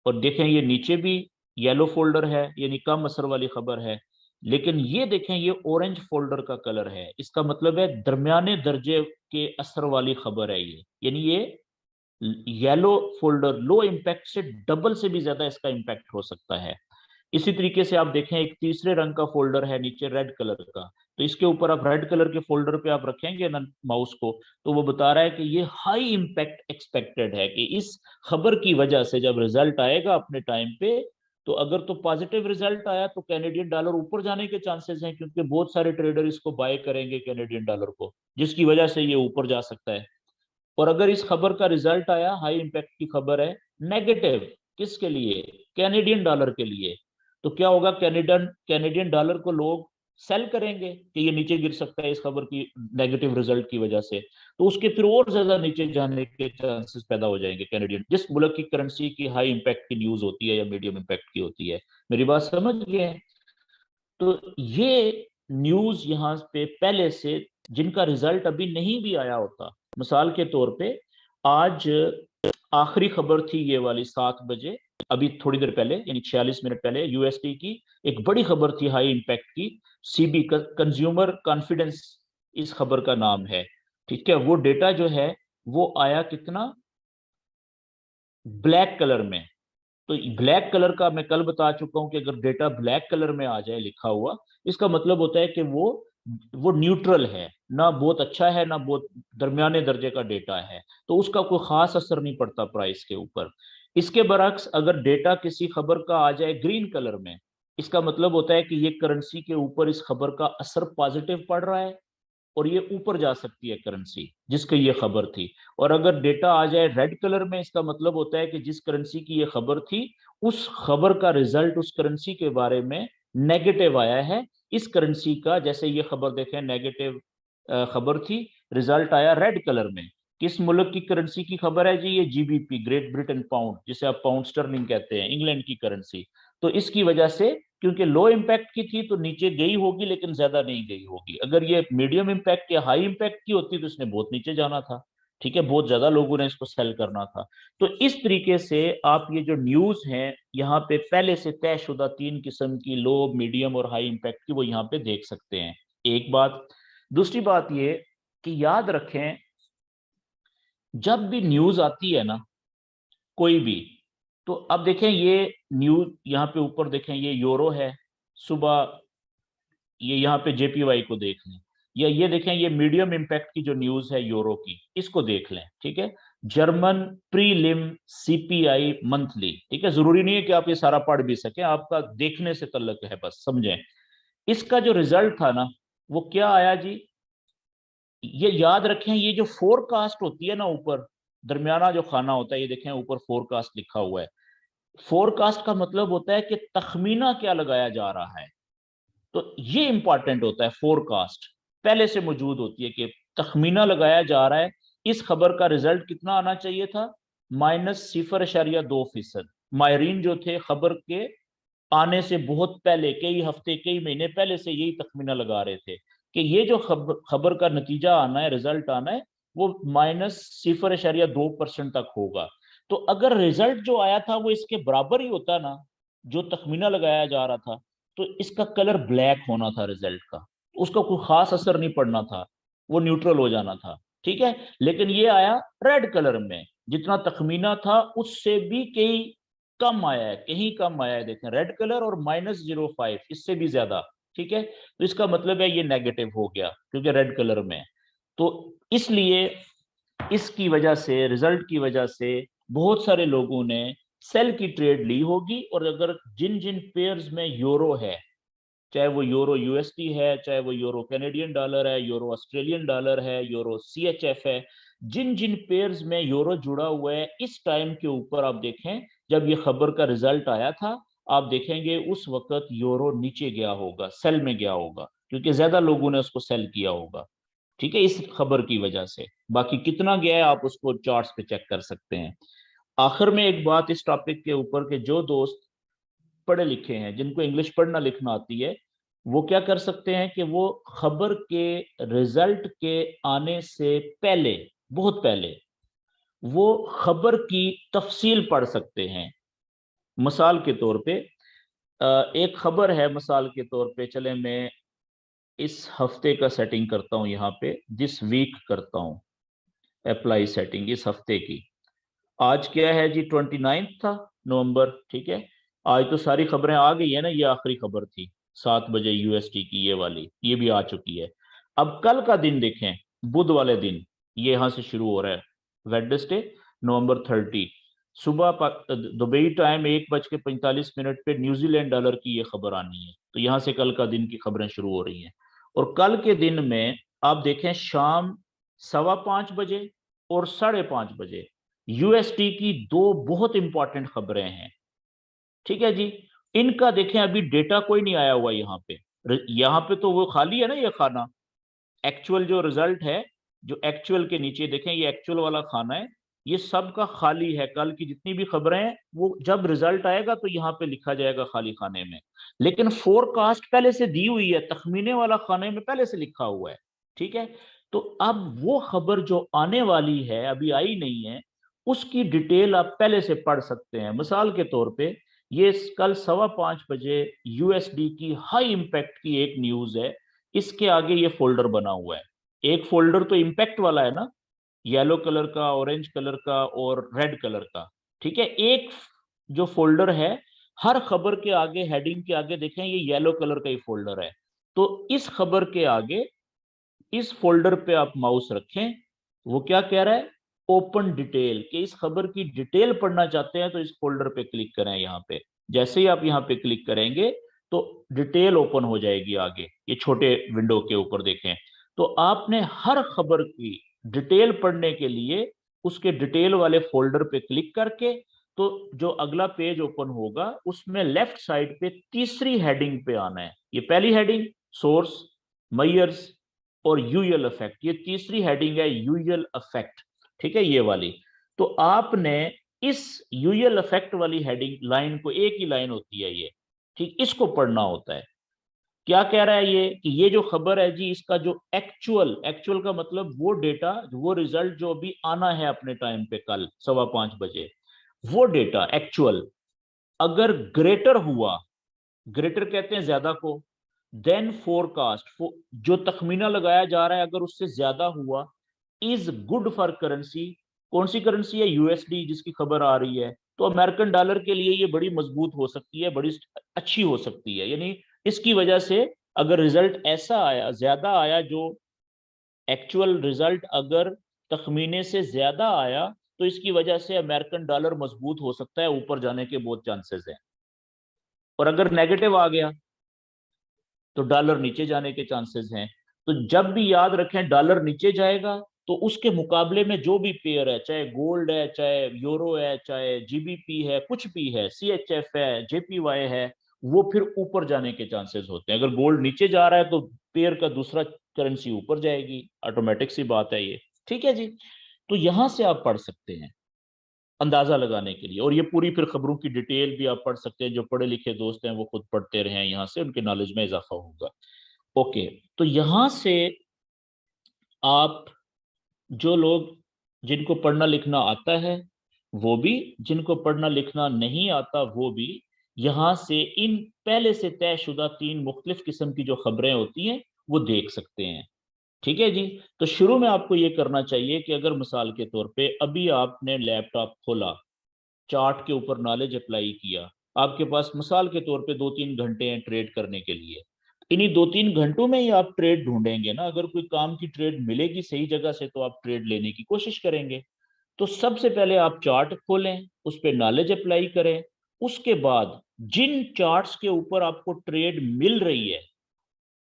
और देखें ये नीचे भी येलो फोल्डर है, यानी कम असर वाली खबर है। लेकिन ये देखें, ये ऑरेंज फोल्डर का कलर है, इसका मतलब है दरमियाने दर्जे के असर वाली खबर है ये, यानी ये येलो फोल्डर लो इम्पैक्ट से डबल से भी ज्यादा इसका इम्पैक्ट हो सकता है। इसी तरीके से आप देखें, एक तीसरे रंग का फोल्डर है नीचे रेड कलर का, तो इसके ऊपर आप रेड कलर के फोल्डर पे आप रखेंगे ना माउस को, तो वो बता रहा है कि ये हाई इम्पैक्ट एक्सपेक्टेड है, कि इस खबर की वजह से जब रिजल्ट आएगा अपने टाइम पे, तो अगर तो पॉजिटिव रिजल्ट आया तो कैनेडियन डॉलर ऊपर जाने के चांसेस हैं, क्योंकि बहुत सारे ट्रेडर इसको बाय करेंगे कैनेडियन डॉलर को, जिसकी वजह से ये ऊपर जा सकता है। और अगर इस खबर का रिजल्ट आया, हाई इम्पैक्ट की खबर है, नेगेटिव, किसके लिए, कैनेडियन डॉलर के लिए, तो क्या होगा, कैनेडियन कैनेडियन डॉलर को लोग सेल करेंगे कि ये नीचे गिर सकता है इस खबर की नेगेटिव रिजल्ट की वजह से, तो उसके फिर और ज्यादा नीचे जाने के चांसेस पैदा हो जाएंगे। कैनेडियन, जिस मुल्क की करेंसी की हाई इम्पैक्ट की न्यूज होती है या मीडियम इम्पैक्ट की होती है, मेरी बात समझ गए। तो ये न्यूज यहाँ पे पहले से, जिनका रिजल्ट अभी नहीं भी आया होता, मिसाल के तौर पे आज आखिरी खबर थी ये वाली 7 बजे, अभी थोड़ी देर पहले यानी 46 मिनट पहले, यूएसडी की एक बड़ी खबर थी हाई इम्पैक्ट की, सीबी कंज्यूमर कॉन्फिडेंस इस खबर का नाम है, ठीक है। वो डेटा जो है वो आया कितना, ब्लैक कलर में। तो ब्लैक कलर का मैं कल बता चुका हूं कि अगर डेटा ब्लैक कलर में आ जाए लिखा हुआ, इसका मतलब होता है कि वो न्यूट्रल है, ना बहुत अच्छा है ना बहुत दरमियाने दर्जे का डेटा है, तो उसका कोई खास असर नहीं पड़ता प्राइस के ऊपर। इसके बरक्स अगर डेटा किसी खबर का आ जाए ग्रीन कलर में, इसका मतलब होता है कि ये करेंसी के ऊपर इस खबर का असर पॉजिटिव पड़ रहा है और ये ऊपर जा सकती है करेंसी जिसकी ये खबर थी। और अगर डेटा आ जाए रेड कलर में, इसका मतलब होता है कि जिस करेंसी की ये खबर थी, उस खबर का रिजल्ट उस करेंसी के बारे में नेगेटिव आया है। इस करेंसी का, जैसे ये खबर देखें, नेगेटिव खबर थी, रिजल्ट आया रेड कलर में। किस मुल्क की करेंसी की खबर है जी, ये जीबीपी, ग्रेट ब्रिटेन पाउंड, जिसे आप पाउंड स्टर्लिंग कहते हैं, इंग्लैंड की करेंसी। तो इसकी वजह से, क्योंकि लो इम्पैक्ट की थी तो नीचे गई होगी, लेकिन ज्यादा नहीं गई होगी। अगर ये मीडियम इम्पैक्ट या हाई इम्पैक्ट की होती तो इसने बहुत नीचे जाना था, ठीक है, बहुत ज्यादा लोगों ने इसको सेल करना था। तो इस तरीके से आप ये जो न्यूज है यहाँ पे पहले से तयशुदा 3 किस्म की, लो, मीडियम और हाई इम्पैक्ट की, वो यहाँ पे देख सकते हैं। एक बात। दूसरी बात ये कि याद रखें, जब भी न्यूज आती है ना कोई भी, तो अब देखें ये न्यूज यहाँ पे ऊपर देखें, ये यूरो है, सुबह ये यहाँ पे जेपीवाई को देख लें, या ये देखें, ये मीडियम इम्पैक्ट की जो न्यूज है यूरो की, इसको देख लें, ठीक है। जर्मन प्रीलिम सीपीआई मंथली, ठीक है, जरूरी नहीं है कि आप ये सारा पढ़ भी सकें, आपका देखने से तल्लक है, बस समझें। इसका जो रिजल्ट था ना, वो क्या आया जी, ये याद रखें, ये जो फोरकास्ट होती है ना, ऊपर दरमियाना जो खाना होता है, ये देखें ऊपर फोरकास्ट लिखा हुआ है। फोरकास्ट का मतलब होता है कि तखमीना क्या लगाया जा रहा है। तो ये इंपॉर्टेंट होता है, फोरकास्ट पहले से मौजूद होती है कि तखमीना लगाया जा रहा है। इस खबर का रिजल्ट कितना आना चाहिए था, -0.2%। माहरीन जो थे खबर के आने से बहुत पहले, कई हफ्ते कई महीने पहले से यही तखमीना लगा रहे थे कि ये जो खबर का नतीजा आना है, रिजल्ट आना है, वो -0.2% तक होगा। तो अगर रिजल्ट जो आया था वो इसके बराबर ही होता ना, जो तखमीना लगाया जा रहा था, तो इसका कलर ब्लैक होना था रिजल्ट का, उसका कोई खास असर नहीं पड़ना था, वो न्यूट्रल हो जाना था, ठीक है। लेकिन ये आया रेड कलर में, जितना तखमीना था उससे भी कई कम आया है, कहीं कम आया है, देखें रेड कलर, और -0.5, इससे भी ज्यादा, ठीक है। तो इसका मतलब है ये नेगेटिव हो गया क्योंकि रेड कलर में। तो इसलिए इसकी वजह से, रिजल्ट की वजह से बहुत सारे लोगों ने सेल की ट्रेड ली होगी। और अगर जिन जिन पेयर्स में यूरो है, चाहे वो यूरो यूएसडी है, चाहे वो यूरो कैनेडियन डॉलर है, यूरो ऑस्ट्रेलियन डॉलर है, यूरो सीएचएफ है, जिन जिन पेयर्स में यूरो जुड़ा हुआ है, इस टाइम के ऊपर आप देखें, जब ये खबर का रिजल्ट आया था, आप देखेंगे उस वक्त यूरो नीचे गया होगा, सेल में गया होगा, क्योंकि ज्यादा लोगों ने उसको सेल किया होगा, ठीक है, इस खबर की वजह से। बाकी कितना गया है आप उसको चार्ट्स पे चेक कर सकते हैं। आखिर में एक बात इस टॉपिक के ऊपर, के जो दोस्त पढ़े लिखे हैं, जिनको इंग्लिश पढ़ना लिखना आती है, वो क्या कर सकते हैं कि वो खबर के रिजल्ट के आने से पहले, बहुत पहले, वो खबर की तफसील पढ़ सकते हैं। मिसाल के तौर पे एक खबर है, मिसाल के तौर पे, चले मैं इस हफ्ते का सेटिंग करता हूं, यहाँ पे दिस वीक करता हूं, अप्लाई सेटिंग इस हफ्ते की। आज क्या है जी, 29 था नवंबर, ठीक है। आज तो सारी खबरें आ गई है ना, ये आखिरी खबर थी 7 बजे यूएसटी की, ये वाली ये भी आ चुकी है। अब कल का दिन देखें, बुध वाले दिन, ये यहां से शुरू हो रहा है, वेडनेसडे November 30, सुबह दुबई टाइम 1:45 पे न्यूजीलैंड डॉलर की ये खबर आनी है। तो यहां से कल का दिन की खबरें शुरू हो रही हैं। और कल के दिन में आप देखें, शाम 5:15 बजे और 5:30 बजे यूएसटी की दो बहुत इंपॉर्टेंट खबरें हैं, ठीक है जी। इनका देखें, अभी डेटा कोई नहीं आया हुआ यहाँ पे, यहाँ पे तो वो खाली है ना ये खाना, एक्चुअल जो रिजल्ट है, जो एक्चुअल के नीचे देखें, ये एक्चुअल वाला खाना है, ये सब का खाली है। कल की जितनी भी खबरें हैं, वो जब रिजल्ट आएगा तो यहाँ पे लिखा जाएगा खाली खाने में। लेकिन फोरकास्ट पहले से दी हुई है, तखमीने वाला खाने में पहले से लिखा हुआ है, ठीक है। तो अब वो खबर जो आने वाली है, अभी आई नहीं है, उसकी डिटेल आप पहले से पढ़ सकते हैं। मिसाल के तौर पे, ये कल 5:15 बजे यूएसडी की हाई इंपैक्ट की एक न्यूज है, इसके आगे ये फोल्डर बना हुआ है। एक फोल्डर तो इम्पैक्ट वाला है ना, येलो कलर का, ऑरेंज कलर का और रेड कलर का, ठीक है। एक जो फोल्डर है, हर खबर के आगे, हेडिंग के आगे देखें, ये येलो कलर का ही फोल्डर है। तो इस खबर के आगे, इस फोल्डर पे आप माउस रखें, वो क्या कह रहा है, ओपन डिटेल, कि इस खबर की डिटेल पढ़ना चाहते हैं तो इस फोल्डर पे क्लिक करें। यहाँ पे जैसे ही आप यहाँ पे क्लिक करेंगे तो डिटेल ओपन हो जाएगी आगे, ये छोटे विंडो के ऊपर देखें। तो आपने हर खबर की डिटेल पढ़ने के लिए उसके डिटेल वाले फोल्डर पे क्लिक करके, तो जो अगला पेज ओपन होगा उसमें लेफ्ट साइड पे तीसरी हेडिंग पे आना है। ये पहली हेडिंग सोर्स, मयर्स और यूएल इफेक्ट, ये तीसरी हेडिंग है यूएल इफेक्ट, ठीक है, ये वाली। तो आपने इस यूएल इफेक्ट वाली हेडिंग लाइन को, एक ही लाइन होती है ये, ठीक, इसको पढ़ना होता है। क्या कह रहा है ये, कि ये जो खबर है जी, इसका जो एक्चुअल, एक्चुअल का मतलब वो डेटा, वो रिजल्ट जो अभी आना है अपने टाइम पे, कल 5:15 बजे, वो डेटा एक्चुअल अगर ग्रेटर हुआ, ग्रेटर कहते हैं ज्यादा को, देन फोरकास्ट, जो तखमीना लगाया जा रहा है अगर उससे ज्यादा हुआ, इज गुड फॉर करेंसी। कौन सी करेंसी है, यूएसडी जिसकी खबर आ रही है। तो अमेरिकन डॉलर के लिए ये बड़ी मजबूत हो सकती है, बड़ी अच्छी हो सकती है, यानी इसकी वजह से अगर रिजल्ट ऐसा आया, ज्यादा आया, जो एक्चुअल रिजल्ट अगर तखमीने से ज्यादा आया, तो इसकी वजह से अमेरिकन डॉलर मजबूत हो सकता है, ऊपर जाने के बहुत चांसेस हैं। और अगर नेगेटिव आ गया तो डॉलर नीचे जाने के चांसेस हैं। तो जब भी याद रखें डॉलर नीचे जाएगा तो उसके मुकाबले में जो भी पेयर है, चाहे गोल्ड है, चाहे यूरो है, चाहे जीबीपी है, कुछ भी है, सीएचएफ है, जेपीवाई है, वो फिर ऊपर जाने के चांसेस होते हैं। अगर गोल्ड नीचे जा रहा है तो पेयर का दूसरा करेंसी ऊपर जाएगी, ऑटोमेटिक सी बात है ये। ठीक है जी। तो यहां से आप पढ़ सकते हैं अंदाजा लगाने के लिए, और ये पूरी फिर खबरों की डिटेल भी आप पढ़ सकते हैं। जो पढ़े लिखे दोस्त हैं वो खुद पढ़ते रहे, यहाँ से उनके नॉलेज में इजाफा होगा। ओके, तो यहां से आप, जो लोग, जिनको पढ़ना लिखना आता है वो भी, जिनको पढ़ना लिखना नहीं आता वो भी, यहां से इन पहले से तयशुदा 3 मुख्तलिफ किस्म की जो खबरें होती हैं वो देख सकते हैं। ठीक है जी। तो शुरू में आपको ये करना चाहिए कि अगर मिसाल के तौर पे अभी आपने लैपटॉप खोला, चार्ट के ऊपर नॉलेज अप्लाई किया, आपके पास मिसाल के तौर पे 2-3 घंटे हैं ट्रेड करने के लिए, इन्हीं 2-3 घंटों में ही आप ट्रेड ढूंढेंगे ना। अगर कोई काम की ट्रेड मिलेगी सही जगह से तो आप ट्रेड लेने की कोशिश करेंगे। तो सबसे पहले आप चार्ट खोलें, उस पर नॉलेज अप्लाई करें। उसके बाद जिन चार्ट्स के ऊपर आपको ट्रेड मिल रही है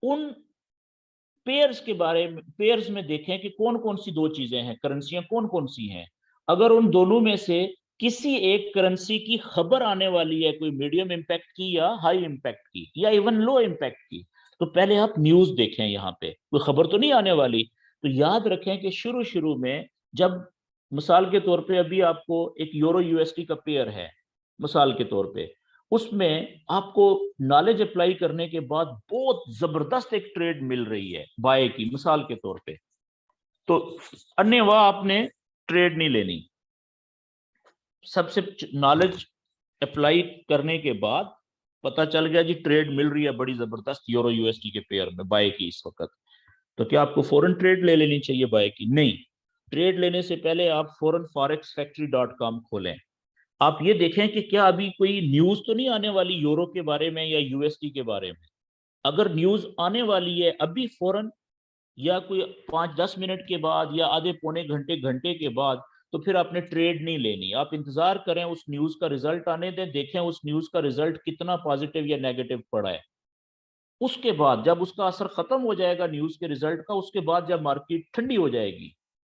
उन पेयर्स के बारे में, पेयर्स में देखें कि कौन कौन सी 2 चीजें हैं, करेंसियां कौन कौन सी हैं। अगर उन दोनों में से किसी एक करेंसी की खबर आने वाली है, कोई मीडियम इम्पैक्ट की या हाई इम्पैक्ट की या इवन लो इम्पैक्ट की, तो पहले आप न्यूज देखें। यहाँ पे कोई खबर तो नहीं आने वाली। तो याद रखें कि शुरू शुरू में, जब मिसाल के तौर पे अभी आपको एक यूरो यूएसडी का पेयर है, मिसाल के तौर पे उसमें आपको नॉलेज अप्लाई करने के बाद बहुत जबरदस्त एक ट्रेड मिल रही है बाय की, मिसाल के तौर पे, तो अन्यथा आपने ट्रेड नहीं लेनी। सबसे नॉलेज अप्लाई करने के बाद पता चल गया जी ट्रेड मिल रही है बड़ी जबरदस्त यूरो यूएसडी के पेयर में बाय की इस वक्त, तो क्या आपको फौरन ट्रेड ले लेनी चाहिए बाय की? नहीं। ट्रेड लेने से पहले आप फौरन फॉरेक्सफैक्ट्री.com खोलें। आप ये देखें कि क्या अभी कोई न्यूज तो नहीं आने वाली यूरो के बारे में या यूएसडी के बारे में। अगर न्यूज आने वाली है अभी फौरन, या कोई 5-10 मिनट के बाद या आधे पौने घंटे घंटे के बाद, तो फिर आपने ट्रेड नहीं लेनी। आप इंतजार करें, उस न्यूज का रिजल्ट आने दें, देखें उस न्यूज का रिजल्ट कितना पॉजिटिव या नेगेटिव पड़ा है। उसके बाद जब उसका असर खत्म हो जाएगा न्यूज के रिजल्ट का, उसके बाद जब मार्केट ठंडी हो जाएगी,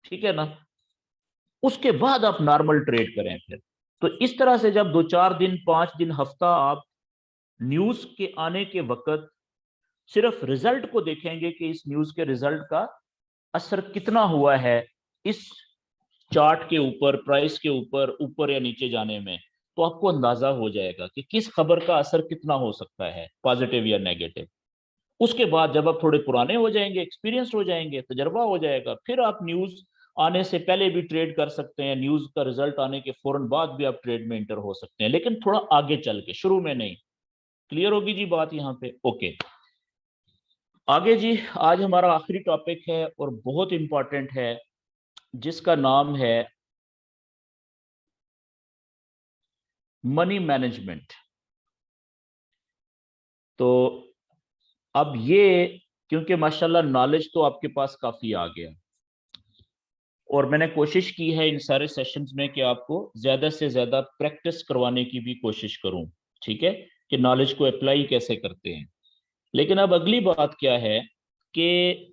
ठीक है ना, उसके बाद आप नॉर्मल ट्रेड करें फिर। तो इस तरह से जब 2-4 दिन, 5 दिन, हफ्ता आप न्यूज के आने के वक्त सिर्फ रिजल्ट को देखेंगे कि इस न्यूज के रिजल्ट का असर कितना हुआ है इस चार्ट के ऊपर, प्राइस के ऊपर, ऊपर या नीचे जाने में, तो आपको अंदाजा हो जाएगा कि किस खबर का असर कितना हो सकता है, पॉजिटिव या नेगेटिव। उसके बाद जब आप थोड़े पुराने हो जाएंगे, एक्सपीरियंस्ड हो जाएंगे, तजर्बा हो जाएगा, फिर आप न्यूज आने से पहले भी ट्रेड कर सकते हैं, न्यूज का रिजल्ट आने के फौरन बाद भी आप ट्रेड में इंटर हो सकते हैं, लेकिन थोड़ा आगे चल के, शुरू में नहीं। क्लियर होगी जी बात यहाँ पे? ओके, आगे जी। आज हमारा आखिरी टॉपिक है और बहुत इंपॉर्टेंट है, जिसका नाम है मनी मैनेजमेंट। तो अब ये, क्योंकि माशाल्लाह नॉलेज तो आपके पास काफी आ गया, और मैंने कोशिश की है इन सारे सेशंस में कि आपको ज्यादा से ज्यादा प्रैक्टिस करवाने की भी कोशिश करूं, ठीक है, कि नॉलेज को अप्लाई कैसे करते हैं। लेकिन अब अगली बात क्या है कि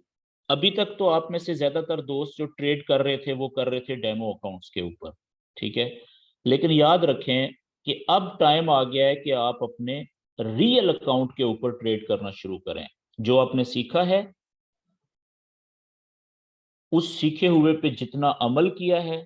अभी तक तो आप में से ज्यादातर दोस्त जो ट्रेड कर रहे थे वो कर रहे थे डेमो अकाउंट्स के ऊपर, ठीक है। लेकिन याद रखें कि अब टाइम आ गया है कि आप अपने रियल अकाउंट के ऊपर ट्रेड करना शुरू करें। जो आपने सीखा है, उस सीखे हुए पे जितना अमल किया है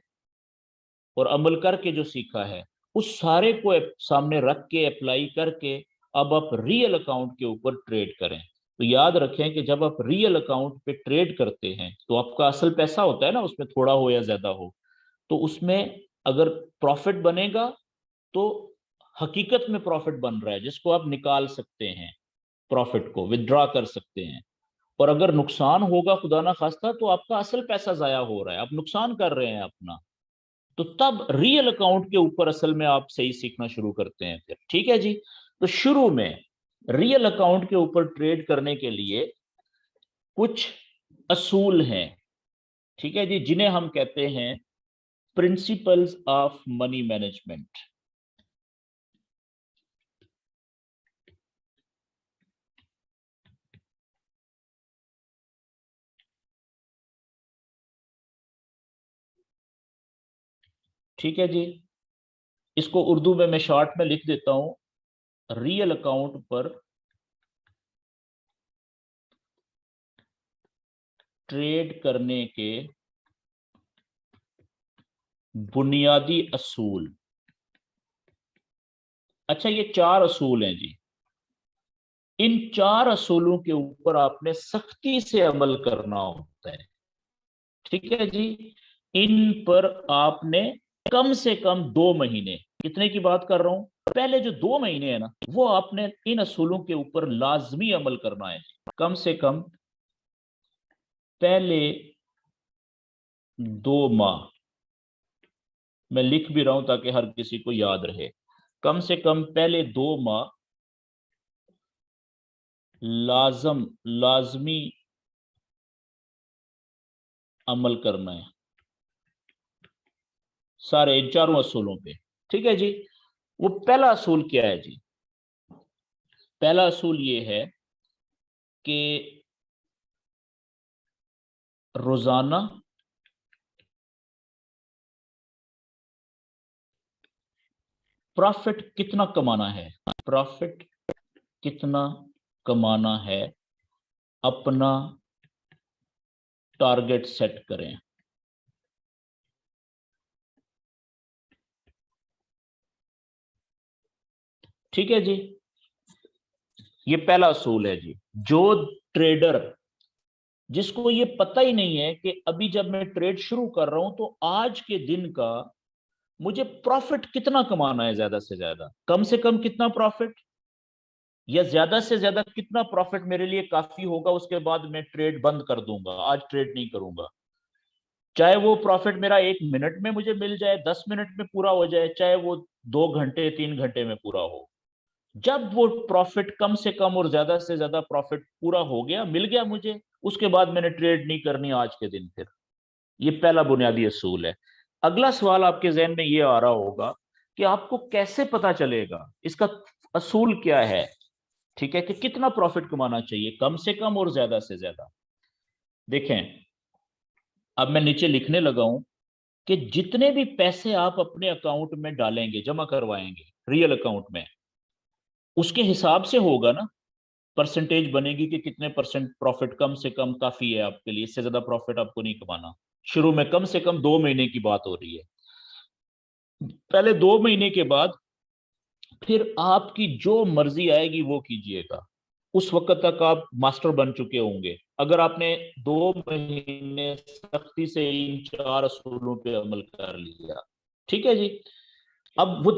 और अमल करके जो सीखा है, उस सारे को सामने रख के अप्लाई करके अब आप रियल अकाउंट के ऊपर ट्रेड करें। तो याद रखें कि जब आप रियल अकाउंट पे ट्रेड करते हैं तो आपका असल पैसा होता है ना, उसमें थोड़ा हो या ज्यादा हो, तो उसमें अगर प्रॉफिट बनेगा तो हकीकत में प्रॉफिट बन रहा है, जिसको आप निकाल सकते हैं, प्रॉफिट को विदड्रॉ कर सकते हैं। और अगर नुकसान होगा खुदा ना खास्ता, तो आपका असल पैसा जाया हो रहा है, आप नुकसान कर रहे हैं अपना। तो तब रियल अकाउंट के ऊपर असल में आप सही सीखना शुरू करते हैं फिर, ठीक है जी। तो शुरू में रियल अकाउंट के ऊपर ट्रेड करने के लिए कुछ असूल हैं, ठीक है जी, जिन्हें हम कहते हैं प्रिंसिपल्स ऑफ मनी मैनेजमेंट। ठीक है जी, इसको उर्दू में मैं शॉर्ट में लिख देता हूं। रियल अकाउंट पर ट्रेड करने के बुनियादी असूल। अच्छा, ये 4 असूल हैं जी। इन 4 असूलों के ऊपर आपने सख्ती से अमल करना होता है, ठीक है जी। इन पर आपने कम से कम 2 महीने, कितने की बात कर रहा हूं, पहले जो 2 महीने है ना, वो आपने इन असूलों के ऊपर लाजमी अमल करना है। कम से कम पहले 2 माह, मैं लिख भी रहा हूं ताकि हर किसी को याद रहे। कम से कम पहले 2 माह लाजमी अमल करना है सारे इन चारों असूलों पे, ठीक है जी। वो पहला असूल क्या है जी? पहला असूल ये है कि रोजाना प्रॉफिट कितना कमाना है, प्रॉफिट कितना कमाना है, अपना टारगेट सेट करें। ठीक है जी, ये पहला असूल है जी। जो ट्रेडर, जिसको ये पता ही नहीं है कि अभी जब मैं ट्रेड शुरू कर रहा हूं तो आज के दिन का मुझे प्रॉफिट कितना कमाना है, ज्यादा से ज्यादा, कम से कम कितना प्रॉफिट, या ज्यादा से ज्यादा कितना प्रॉफिट मेरे लिए काफी होगा, उसके बाद मैं ट्रेड बंद कर दूंगा, आज ट्रेड नहीं करूंगा। चाहे वो प्रॉफिट मेरा 1 मिनट में मुझे मिल जाए, 10 मिनट में पूरा हो जाए, चाहे वो 2 घंटे 3 घंटे में पूरा हो, जब वो प्रॉफिट कम से कम और ज्यादा से ज्यादा प्रॉफिट पूरा हो गया, मिल गया मुझे, उसके बाद मैंने ट्रेड नहीं करनी आज के दिन फिर। ये पहला बुनियादी असूल है। अगला सवाल आपके जहन में ये आ रहा होगा कि आपको कैसे पता चलेगा, इसका असूल क्या है, ठीक है, कि कितना प्रॉफिट कमाना चाहिए, कम से कम और ज्यादा से ज्यादा। देखें, अब मैं नीचे लिखने लगा हूं कि जितने भी पैसे आप अपने अकाउंट में डालेंगे, जमा करवाएंगे रियल अकाउंट में, उसके हिसाब से होगा ना, परसेंटेज बनेगी कि कितने परसेंट प्रॉफिट कम से कम काफी है आपके लिए, इससे ज्यादा प्रॉफिट आपको नहीं कमाना। शुरू में कम से कम 2 महीने की बात हो रही है। पहले 2 महीने के बाद फिर आपकी जो मर्जी आएगी वो कीजिएगा। उस वक्त तक आप मास्टर बन चुके होंगे, अगर आपने 2 महीने सख्ती से इन 4 असूलों पे अमल कर लिया, ठीक है जी। अब वो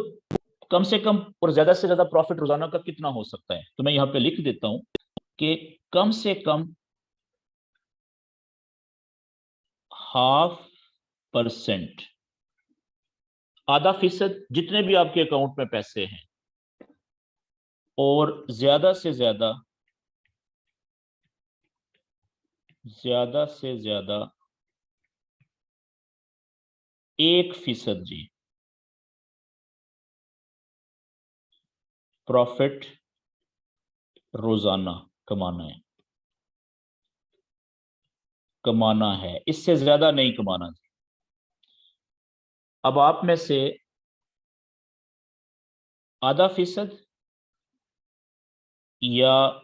कम से कम और ज्यादा से ज्यादा प्रॉफिट रोजाना का कितना हो सकता है, तो मैं यहां पे लिख देता हूं कि कम से कम 0.5%, ½ फीसद, जितने भी आपके अकाउंट में पैसे हैं, और ज्यादा से ज्यादा 1% जी प्रॉफिट रोजाना कमाना है, कमाना है, इससे ज्यादा नहीं कमाना। अब आप में से ½ फीसद या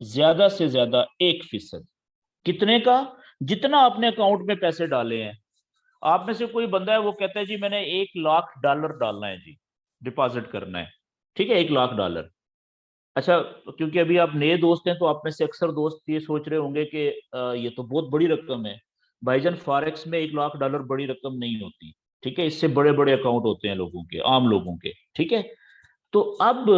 ज्यादा से ज्यादा 1%, कितने का, जितना आपने अकाउंट में पैसे डाले हैं। आप में से कोई बंदा है वो कहता है जी मैंने $1 लाख डालना है जी, डिपॉजिट करना है, ठीक है, $1 लाख। अच्छा, क्योंकि अभी आप नए दोस्त हैं तो आप में से अक्सर दोस्त ये सोच रहे होंगे कि ये तो बहुत बड़ी रकम है। भाईजान, फॉरेक्स में $1 लाख बड़ी रकम नहीं होती, ठीक है, इससे बड़े बड़े अकाउंट होते हैं लोगों के, आम लोगों के, ठीक है। तो अब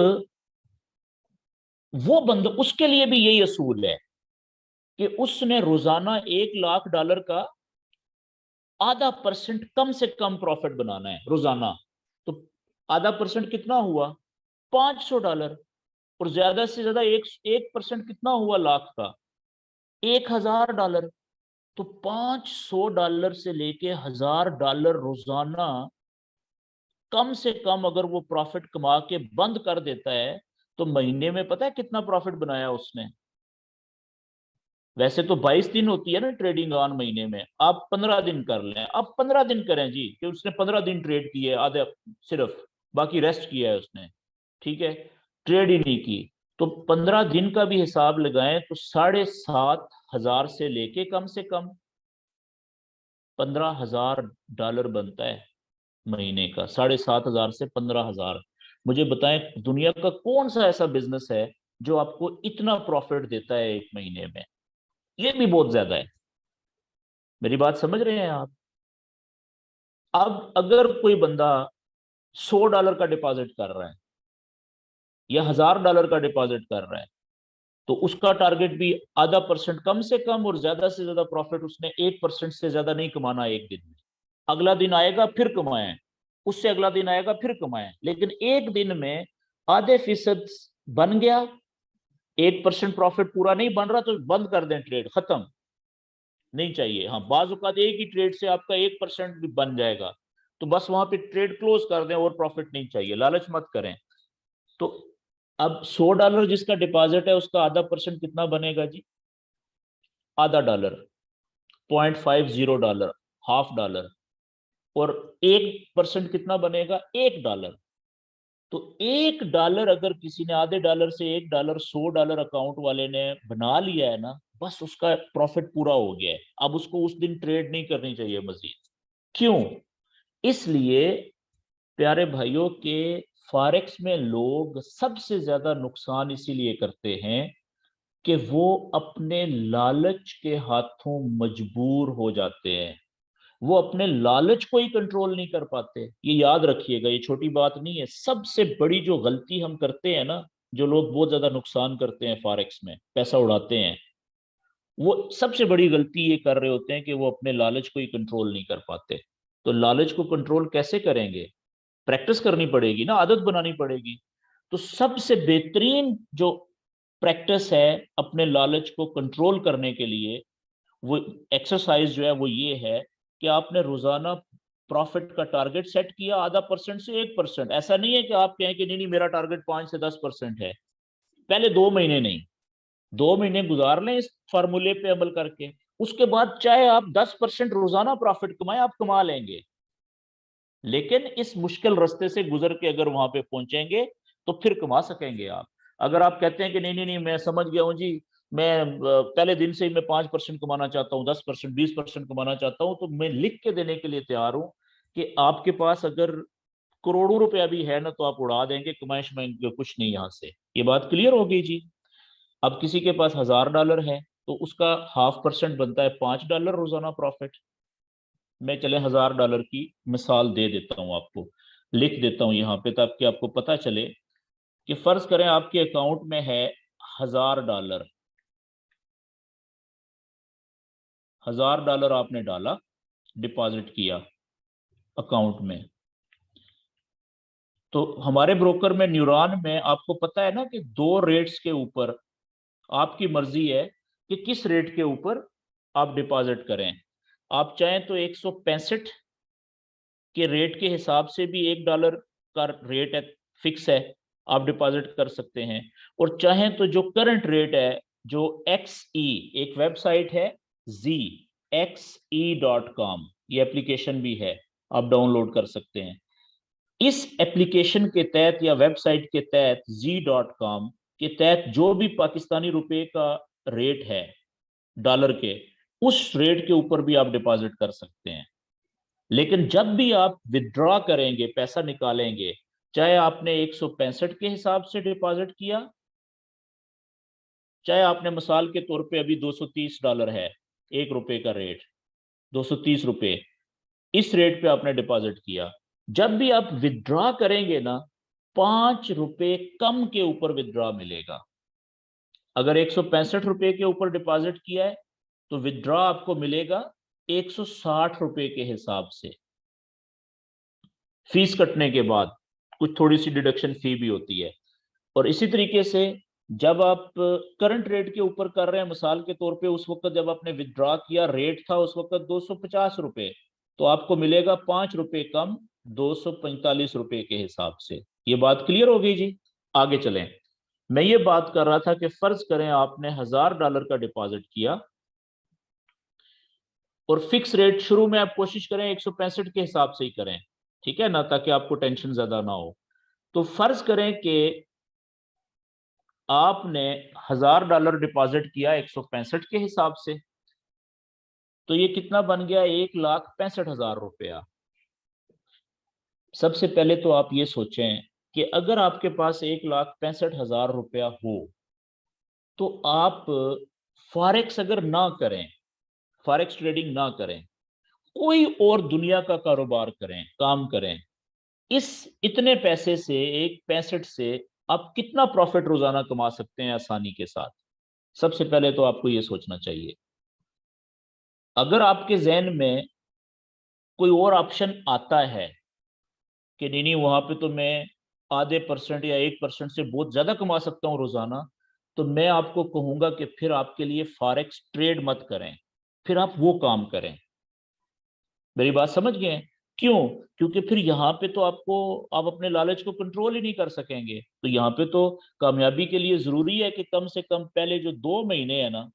वो बंदा, उसके लिए भी यही असूल है कि उसने रोजाना $1 लाख का ½ % कम से कम प्रॉफिट बनाना है रोजाना। तो ½ % कितना हुआ, $500। और ज्यादा से ज्यादा 1% कितना हुआ लाख का, $1000। तो $500 से लेके $1000 रोजाना कम से कम अगर वो प्रॉफिट कमा के बंद कर देता है, तो महीने में पता है कितना प्रॉफिट बनाया उसने? वैसे तो 22 दिन होती है ना ट्रेडिंग ऑन महीने में, आप 15 दिन कर लें, आप 15 दिन करें जी, कि उसने 15 दिन ट्रेड किए आधे सिर्फ, बाकी रेस्ट किया है उसने, ठीक है, ट्रेड ही नहीं की। तो 15 दिन का भी हिसाब लगाएं तो $7500 से लेके कम से कम $15,000 बनता है महीने का। 7500 से 15,000। मुझे बताएं दुनिया का कौन सा ऐसा बिजनेस है जो आपको इतना प्रॉफिट देता है एक महीने में? ये भी बहुत ज्यादा है। मेरी बात समझ रहे हैं आप? अब अगर कोई बंदा $100 का डिपॉजिट कर रहा है या $1000 का डिपॉजिट कर रहा है, तो उसका टारगेट भी आधा परसेंट कम से कम, और ज्यादा से ज्यादा प्रॉफिट उसने 1% से ज्यादा नहीं कमाना एक दिन में। अगला दिन आएगा फिर कमाए, उससे अगला दिन आएगा फिर कमाए, लेकिन एक दिन में आधे फीसद बन गया, 1% प्रॉफिट पूरा नहीं बन रहा तो बंद कर दें, ट्रेड खत्म, नहीं चाहिए। हाँ, बाज औकात एक ही ट्रेड से आपका 1% भी बन जाएगा, तो बस वहां पे ट्रेड क्लोज कर दें, और प्रॉफिट नहीं चाहिए, लालच मत करें। तो अब $100 जिसका डिपॉजिट है उसका आधा परसेंट कितना बनेगा जी? आधा डॉलर, $0.50, $0.5। और 1% कितना बनेगा? $1। तो $1 अगर किसी ने आधे डॉलर से $1, $100 अकाउंट वाले ने बना लिया है ना, बस उसका प्रॉफिट पूरा हो गया है। अब उसको उस दिन ट्रेड नहीं करनी चाहिए मजीद। क्यों? इसलिए प्यारे भाइयों के, फॉरेक्स में लोग सबसे ज्यादा नुकसान इसीलिए करते हैं कि वो अपने लालच के हाथों मजबूर हो जाते हैं। वो अपने लालच को ही कंट्रोल नहीं कर पाते। ये याद रखिएगा, ये छोटी बात नहीं है। सबसे बड़ी जो गलती हम करते हैं ना, जो लोग बहुत ज्यादा नुकसान करते हैं फॉरेक्स में, पैसा उड़ाते हैं, वो सबसे बड़ी गलती ये कर रहे होते हैं कि वो अपने लालच को ही कंट्रोल नहीं कर पाते। तो लालच को कंट्रोल कैसे करेंगे? प्रैक्टिस करनी पड़ेगी ना, आदत बनानी पड़ेगी। तो सबसे बेहतरीन जो प्रैक्टिस है अपने लालच को कंट्रोल करने के लिए, वो एक्सरसाइज जो है वो ये है कि आपने रोजाना प्रॉफिट का टारगेट सेट किया, आधा परसेंट से 1%। ऐसा नहीं है कि आप कहें कि नहीं नहीं मेरा टारगेट 5 से 10% है। पहले 2 महीने नहीं, 2 महीने गुजार लें इस फॉर्मूले पे अमल करके, उसके बाद चाहे आप 10% रोजाना प्रॉफिट कमाएं, आप कमा लेंगे। लेकिन इस मुश्किल रास्ते से गुजर के अगर वहां पे पहुंचेंगे तो फिर कमा सकेंगे आप। अगर आप कहते हैं कि नहीं नहीं नहीं मैं समझ गया हूँ जी, मैं पहले दिन से ही मैं 5% कमाना चाहता हूँ, 10%, 20% कमाना चाहता हूँ, तो मैं लिख के देने के लिए तैयार हूँ कि आपके पास अगर करोड़ों रुपया भी है ना, तो आप उड़ा देंगे, कमाए शमाएंगे कुछ नहीं यहाँ से। ये बात क्लियर होगी जी। अब किसी के पास $1000 है, तो उसका 0.5% बनता है $5 रोजाना प्रॉफिट। मैं चले $1000 की मिसाल दे देता हूं आपको, लिख देता हूं यहाँ पे ताकि आपको पता चले कि फर्ज करें आपके अकाउंट में है $1000। $1000 आपने डाला, डिपॉजिट किया अकाउंट में। तो हमारे ब्रोकर में न्यूरॉन में आपको पता है ना कि दो रेट्स के ऊपर आपकी मर्जी है कि किस रेट के ऊपर आप डिपॉजिट करें। आप चाहें तो 165 के रेट के हिसाब से भी $1 का रेट है, फिक्स है, आप डिपॉजिट कर सकते हैं। और चाहें तो जो करंट रेट है, जो XE, एक वेबसाइट है xe.com, ये एप्लीकेशन भी है, आप डाउनलोड कर सकते हैं। इस एप्लीकेशन के तहत या वेबसाइट के तहत z.com के तहत जो भी पाकिस्तानी रुपए का रेट है डॉलर के, उस रेट के ऊपर भी आप डिपॉजिट कर सकते हैं। लेकिन जब भी आप विड्रॉ करेंगे, पैसा निकालेंगे, चाहे आपने 165 के हिसाब से डिपॉजिट किया, चाहे आपने मिसाल के तौर पे अभी $230 है, $1 का रेट, $230, इस रेट पे आपने डिपॉजिट किया, जब भी आप विड्रॉ करेंगे ना, ₹5 कम के ऊपर विड्रॉ मिलेगा। अगर ₹165 के ऊपर डिपॉजिट किया है तो विड्रॉ आपको मिलेगा ₹160 के हिसाब से, फीस कटने के बाद। कुछ थोड़ी सी डिडक्शन फी भी होती है। और इसी तरीके से जब आप करंट रेट के ऊपर कर रहे हैं, मिसाल के तौर पे उस वक्त जब आपने विथड्रॉ किया रेट था उस वक्त 250 रुपए, तो आपको मिलेगा 5 रुपए कम 245 रुपए के हिसाब से। ये बात क्लियर हो गई जी। आगे चलें। मैं ये बात कर रहा था कि फर्ज करें आपने $1000 का डिपॉजिट किया और फिक्स रेट शुरू में आप कोशिश करें 165 के हिसाब से ही करें, ठीक है ना, ताकि आपको टेंशन ज्यादा ना हो। तो फर्ज करें कि आपने $1000 डिपॉजिट किया 165 के हिसाब से, तो ये कितना बन गया? 1,65,000 रुपया। सबसे पहले तो आप ये सोचें कि अगर आपके पास 1,65,000 रुपया हो तो आप फॉरेक्स अगर ना करें, फॉरेक्स ट्रेडिंग ना करें, कोई और दुनिया का कारोबार करें, काम करें, इस इतने पैसे से 1,65 से आप कितना प्रॉफिट रोजाना कमा सकते हैं आसानी के साथ? सबसे पहले तो आपको यह सोचना चाहिए। अगर आपके जहन में कोई और ऑप्शन आता है कि नहीं नहीं वहां पे तो मैं आधे परसेंट या 1% से बहुत ज्यादा कमा सकता हूं रोजाना, तो मैं आपको कहूंगा कि फिर आपके लिए फॉरेक्स ट्रेड मत करें, फिर आप वो काम करें। मेरी बात समझ गए हैं? क्यों? क्योंकि फिर यहाँ पे तो आपको, आप अपने लालच को कंट्रोल ही नहीं कर सकेंगे। तो यहाँ पे तो कामयाबी के लिए जरूरी है कि कम से कम पहले जो 2 महीने है ना,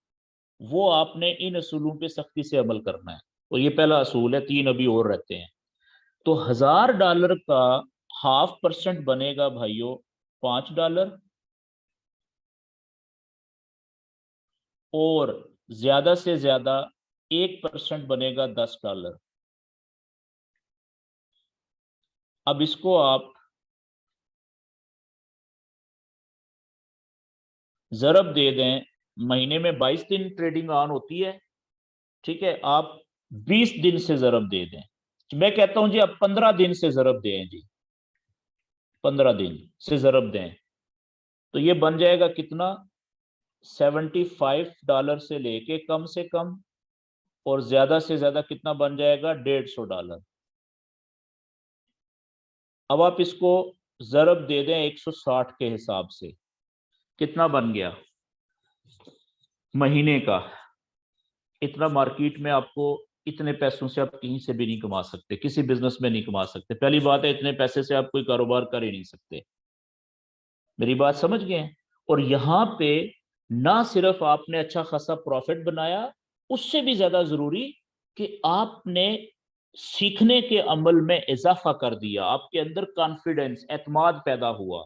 वो आपने इन असूलों पे सख्ती से अमल करना है। और ये पहला असूल है, 3 अभी और रहते हैं। तो $1000 का 0.5% बनेगा भाइयों $5, और ज्यादा से ज्यादा 1% बनेगा $10। अब इसको आप जरब दे दें, महीने में 22 दिन ट्रेडिंग ऑन होती है, ठीक है, आप 20 दिन से जरब दे दें। मैं कहता हूं जी आप 15 दिन से जरब दें जी, 15 दिन से जरब दें, तो ये बन जाएगा कितना? $75 से लेके कम से कम, और ज्यादा से ज्यादा कितना बन जाएगा? $150। अब आप इसको जरब दे दें 160 के हिसाब से, कितना बन गया महीने का? इतना मार्केट में आपको, इतने पैसों से आप कहीं से भी नहीं कमा सकते, किसी बिजनेस में नहीं कमा सकते। पहली बात है, इतने पैसे से आप कोई कारोबार कर ही नहीं सकते। मेरी बात समझ गए हैं? और यहाँ पे ना सिर्फ आपने अच्छा खासा प्रॉफिट बनाया, उससे भी ज्यादा जरूरी कि आपने सीखने के अमल में इजाफा कर दिया, आपके अंदर कॉन्फिडेंस, एतमाद पैदा हुआ।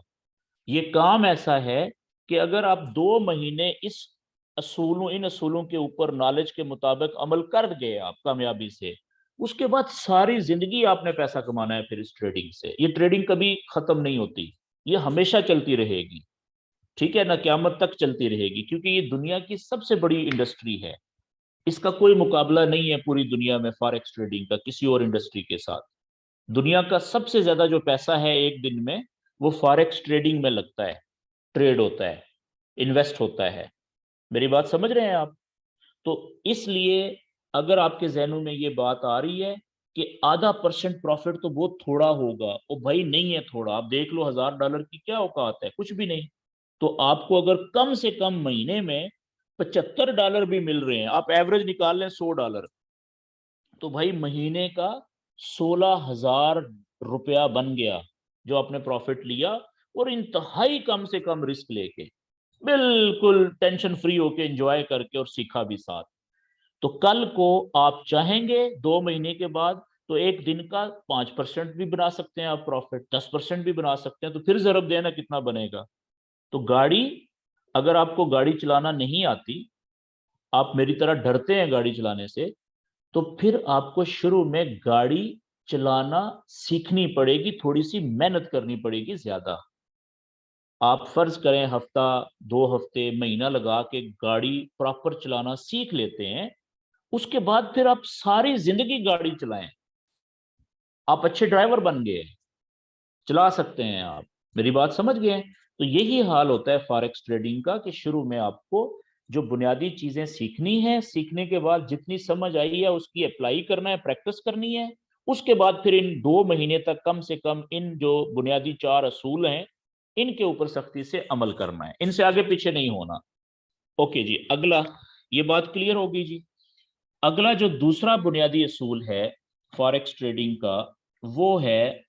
ये काम ऐसा है कि अगर आप 2 महीने इन असूलों के ऊपर नॉलेज के मुताबिक अमल कर गए आप कामयाबी से, उसके बाद सारी जिंदगी आपने पैसा कमाना है फिर इस ट्रेडिंग से। ये ट्रेडिंग कभी खत्म नहीं होती, ये हमेशा चलती रहेगी, ठीक है ना, क़यामत तक चलती रहेगी, क्योंकि ये दुनिया की सबसे बड़ी इंडस्ट्री है। इसका कोई मुकाबला नहीं है पूरी दुनिया में फॉरेक्स ट्रेडिंग का किसी और इंडस्ट्री के साथ। दुनिया का सबसे ज्यादा जो पैसा है एक दिन में, वो फॉरेक्स ट्रेडिंग में लगता है, ट्रेड होता है, इन्वेस्ट होता है। मेरी बात समझ रहे हैं आप? तो इसलिए अगर आपके जहनों में ये बात आ रही है कि आधा परसेंट प्रॉफिट तो बहुत थोड़ा होगा, ओ भाई नहीं है थोड़ा, आप देख लो $1000 की क्या औकात है, कुछ भी नहीं। तो आपको अगर कम से कम महीने में $75 भी मिल रहे हैं, आप एवरेज निकाल लें $100, तो भाई महीने का $16,000 बन गया जो आपने प्रॉफिट लिया, और इंतहाई कम से कम रिस्क लेके, बिल्कुल टेंशन फ्री होके एंजॉय करके, और सीखा भी साथ। तो कल को आप चाहेंगे 2 महीने के बाद तो एक दिन का 5% भी बना सकते हैं आप प्रॉफिट, 10% भी बना सकते हैं। तो फिर जरब देना कितना बनेगा? तो गाड़ी, अगर आपको गाड़ी चलाना नहीं आती, आप मेरी तरह डरते हैं गाड़ी चलाने से, तो फिर आपको शुरू में गाड़ी चलाना सीखनी पड़ेगी, थोड़ी सी मेहनत करनी पड़ेगी ज्यादा। आप फर्ज करें हफ्ता, 2 हफ्ते, महीना लगा के गाड़ी प्रॉपर चलाना सीख लेते हैं, उसके बाद फिर आप सारी जिंदगी गाड़ी चलाएं, आप अच्छे ड्राइवर बन गए, चला सकते हैं आप। मेरी बात समझ गए? तो यही हाल होता है फॉरेक्स ट्रेडिंग का, कि शुरू में आपको जो बुनियादी चीजें सीखनी है, सीखने के बाद जितनी समझ आई है उसकी अप्लाई करना है, प्रैक्टिस करनी है। उसके बाद फिर इन 2 महीने तक कम से कम इन जो बुनियादी 4 असूल हैं इनके ऊपर सख्ती से अमल करना है, इनसे आगे पीछे नहीं होना। ओके जी, अगला, ये बात क्लियर होगी जी। अगला जो दूसरा बुनियादी असूल है फॉरेक्स ट्रेडिंग का, वो है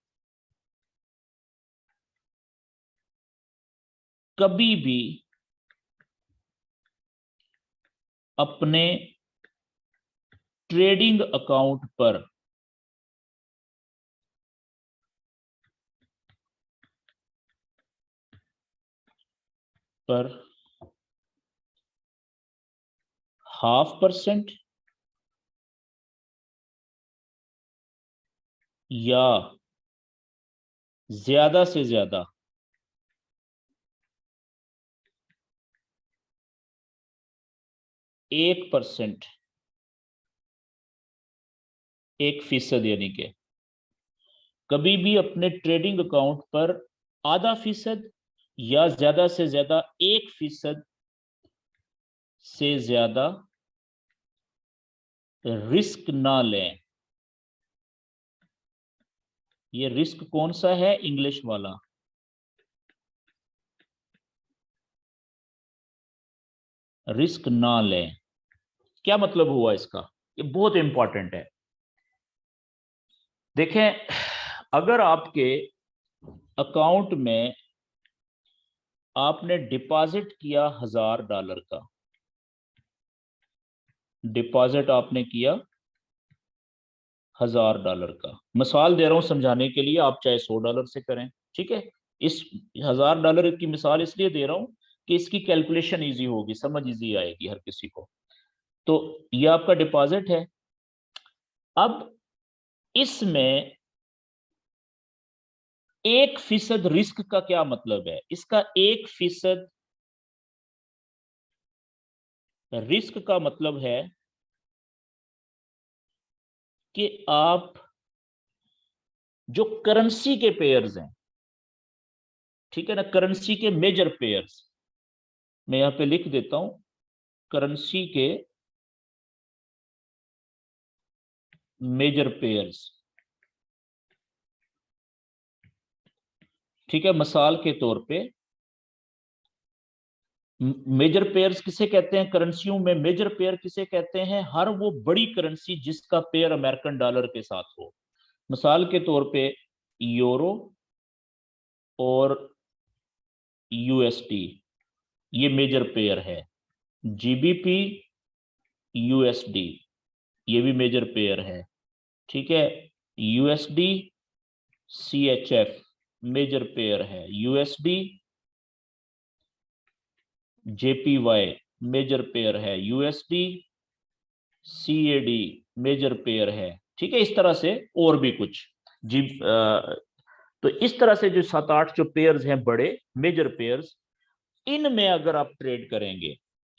कभी भी अपने ट्रेडिंग अकाउंट पर 0.5% या ज्यादा से ज्यादा 1%, 1%, यानी कि कभी भी अपने ट्रेडिंग अकाउंट पर 0.5% या ज्यादा से ज्यादा 1% से ज्यादा रिस्क ना लें। ये रिस्क कौन सा है? इंग्लिश वाला। रिस्क ना लें, क्या मतलब हुआ इसका? ये बहुत इंपॉर्टेंट है। देखें, अगर आपके अकाउंट में आपने डिपॉजिट किया $1000 का, डिपॉजिट आपने किया $1000 का, मिसाल दे रहा हूं समझाने के लिए, आप चाहे $100 से करें, ठीक है। इस $1000 की मिसाल इसलिए दे रहा हूं कि इसकी कैलकुलेशन इजी होगी, समझ इजी आएगी हर किसी को। तो ये आपका डिपॉजिट है। अब इसमें 1% रिस्क का क्या मतलब है? इसका 1% रिस्क का मतलब है कि आप जो करेंसी के पेयर्स हैं, ठीक है ना, करेंसी के मेजर पेयर्स, मैं यहां पे लिख देता हूं, करेंसी के मेजर पेयर्स, ठीक है। मिसाल के तौर पे मेजर पेयर्स किसे कहते हैं करेंसियों में? मेजर पेयर किसे कहते हैं? हर वो बड़ी करेंसी जिसका पेयर अमेरिकन डॉलर के साथ हो। मिसाल के तौर पे यूरो और यूएसडी, ये मेजर पेयर है। जीबीपी, यूएसडी, ये भी मेजर पेयर है, ठीक है। यूएसडी, सीएचएफ मेजर पेयर है। यूएसडी, जेपीवाई मेजर पेयर है। यूएसडी, सीएडी मेजर पेयर है, ठीक है। इस तरह से और भी कुछ जी। तो इस तरह से जो 7-8 जो पेयर्स हैं बड़े मेजर पेयर्स, इनमें अगर आप ट्रेड करेंगे,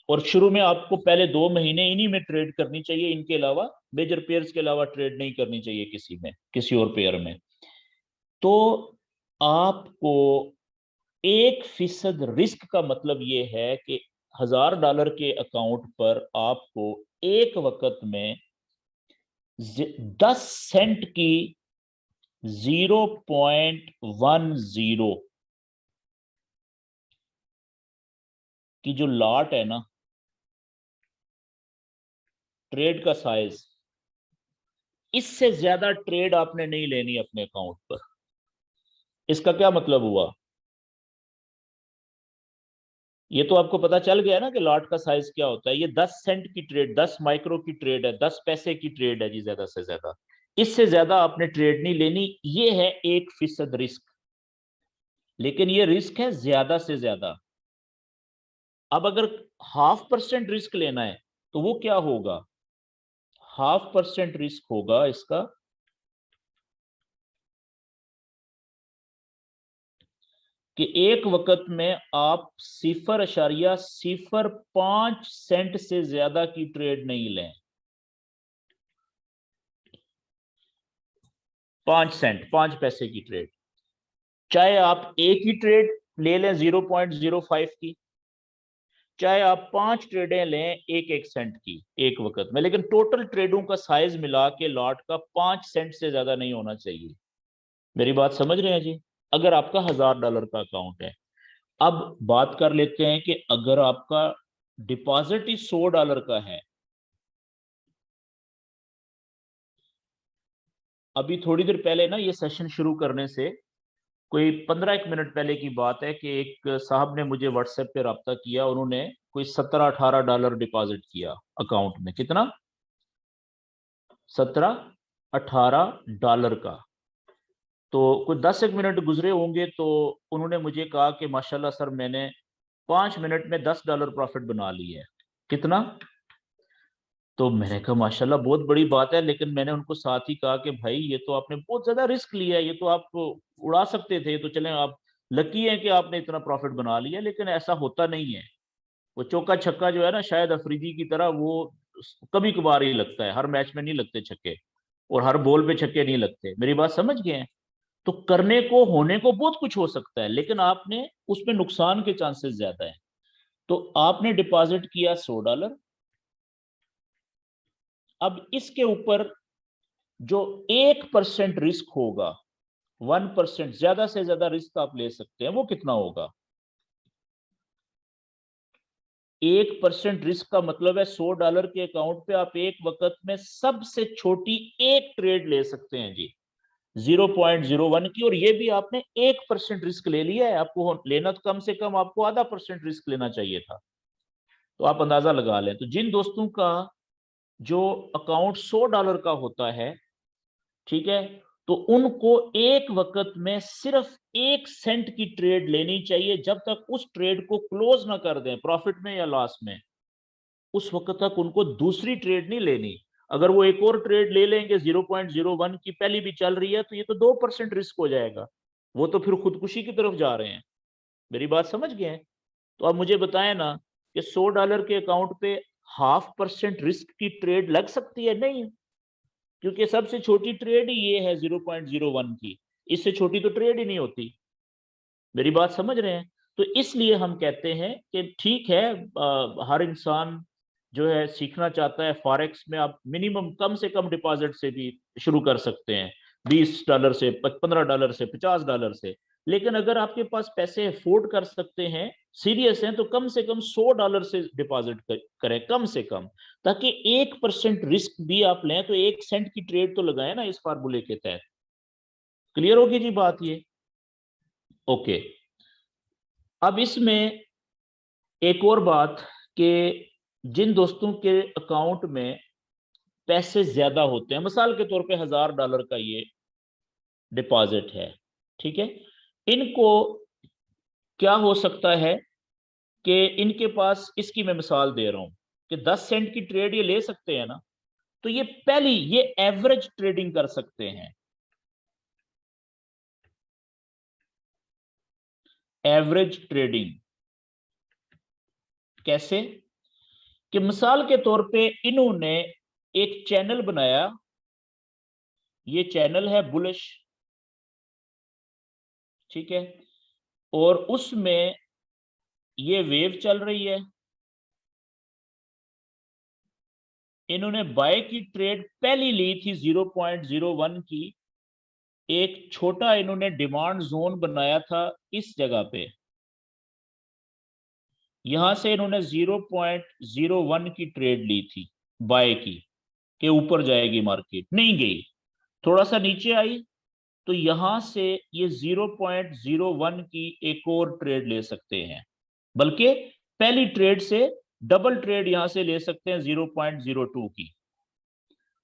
और शुरू में आपको पहले 2 महीने इन्हीं में ट्रेड करनी चाहिए, इनके अलावा मेजर पेयर्स के अलावा ट्रेड नहीं करनी चाहिए किसी में, किसी और पेयर में, तो आपको 1% रिस्क का मतलब ये है कि $1000 के अकाउंट पर आपको एक वक्त में 10 सेंट की 0.10 की जो लॉट है ना, ट्रेड का साइज, इससे ज्यादा ट्रेड आपने नहीं लेनी अपने अकाउंट पर। इसका क्या मतलब हुआ? ये तो आपको पता चल गया ना कि लॉट का साइज क्या होता है। ये 10 सेंट की ट्रेड, 10 माइक्रो की ट्रेड है, 10 पैसे की ट्रेड है जी, ज्यादा से ज्यादा। इससे ज्यादा आपने ट्रेड नहीं लेनी। ये है 1% रिस्क, लेकिन ये रिस्क है ज्यादा से ज्यादा। अब अगर 0.5% रिस्क लेना है तो वो क्या होगा? 0.5% रिस्क होगा इसका कि एक वक्त में आप 0.05 सेंट से ज्यादा की ट्रेड नहीं लें। 5 सेंट, 5 पैसे की ट्रेड, चाहे आप एक ही ट्रेड ले लें 0.05 की, चाहे आप 5 ट्रेडें लें 1-1 सेंट की एक वक्त में, लेकिन टोटल ट्रेडों का साइज मिला के लॉट का 5 सेंट से ज्यादा नहीं होना चाहिए। मेरी बात समझ रहे हैं जी? अगर आपका $1000 का अकाउंट है। अब बात कर लेते हैं कि अगर आपका डिपॉजिट ही $100 का है। अभी थोड़ी देर पहले ना, ये सेशन शुरू करने से कोई 15 मिनट पहले की बात है कि एक साहब ने मुझे व्हाट्सएप पे रब्ता किया। उन्होंने कोई $17-18 डिपॉजिट किया अकाउंट में। कितना? $17-18 का। तो कोई 10 एक मिनट गुजरे होंगे तो उन्होंने मुझे कहा कि माशाल्लाह सर, मैंने 5 मिनट में $10 प्रॉफिट बना ली है। कितना? तो मैंने कहा माशाल्लाह बहुत बड़ी बात है, लेकिन मैंने उनको साथ ही कहा कि भाई ये तो आपने बहुत ज्यादा रिस्क लिया है, ये तो आप उड़ा सकते थे। तो चलें, आप लकी हैं कि आपने इतना प्रॉफिट बना लिया, लेकिन ऐसा होता नहीं है। वो चौका छक्का जो है ना, शायद अफरीदी की तरह, वो कभी कभार ही लगता है, हर मैच में नहीं लगते छक्के, और हर बॉल पे छक्के नहीं लगते। मेरी बात समझ गए हैं? तो करने को होने को बहुत कुछ हो सकता है, लेकिन आपने उसमें नुकसान के चांसेस ज्यादा है। तो आपने डिपॉजिट किया $100। अब इसके ऊपर जो 1% रिस्क होगा, 1%, ज्यादा से ज्यादा रिस्क आप ले सकते हैं, वो कितना होगा? 1% रिस्क का मतलब है $100 के अकाउंट पे आप एक वक्त में सबसे छोटी एक ट्रेड ले सकते हैं जी, 0.01 की। और ये भी आपने 1% रिस्क ले लिया है। आपको लेना तो कम से कम आपको ½ % रिस्क लेना चाहिए था। तो आप अंदाजा लगा लें। तो जिन दोस्तों का जो अकाउंट $100 का होता है, ठीक है, तो उनको एक वक्त में सिर्फ 1 सेंट की ट्रेड लेनी चाहिए। जब तक उस ट्रेड को क्लोज ना कर दें, प्रॉफिट में या लॉस में, उस वक्त तक उनको दूसरी ट्रेड नहीं लेनी। अगर वो एक और ट्रेड ले लेंगे 0.01 की, पहली भी चल रही है, तो ये तो 2% रिस्क हो जाएगा। वो तो फिर खुदकुशी की तरफ जा रहे हैं। मेरी बात समझ गए हैं? तो आप मुझे बताएं ना कि $100 के अकाउंट पे ½ % रिस्क की ट्रेड लग सकती है? नहीं, क्योंकि सबसे छोटी ट्रेड ही ये है 0.01 की। इससे छोटी तो ट्रेड ही नहीं होती। मेरी बात समझ रहे हैं? तो इसलिए हम कहते हैं कि ठीक है, हर इंसान जो है सीखना चाहता है। फॉरेक्स में आप मिनिमम कम से कम डिपॉजिट से भी शुरू कर सकते हैं, $20 से, $15 से, $50 से। लेकिन अगर आपके पास पैसे अफोर्ड कर सकते हैं, सीरियस हैं, तो कम से कम $100 से डिपॉजिट करें, कम से कम, ताकि 1% रिस्क भी आप लें तो 1 सेंट की ट्रेड तो लगाए ना इस फार्मूले के तहत। क्लियर होगी जी बात ये? ओके। अब इसमें एक और बात कि जिन दोस्तों के अकाउंट में पैसे ज्यादा होते हैं, मिसाल के तौर पे $1000 का ये डिपॉजिट है, ठीक है, इनको क्या हो सकता है कि इनके पास, इसकी मैं मिसाल दे रहा हूं कि 10 सेंट की ट्रेड ये ले सकते हैं ना, तो ये पहली, ये एवरेज ट्रेडिंग कर सकते हैं। एवरेज ट्रेडिंग कैसे? कि मिसाल के तौर पे इन्होंने एक चैनल बनाया, ये चैनल है बुलिश, ठीक है, और उसमें ये वेव चल रही है। इन्होंने बाय की ट्रेड पहली ली थी 0.01 की। एक छोटा इन्होंने डिमांड जोन बनाया था इस जगह पे। यहां से इन्होंने 0.01 की ट्रेड ली थी बाय की, के ऊपर जाएगी मार्केट, नहीं गई, थोड़ा सा नीचे आई, तो यहां से ये 0.01 की एक और ट्रेड ले सकते हैं। बल्कि पहली ट्रेड से डबल ट्रेड यहां से ले सकते हैं 0.02 की।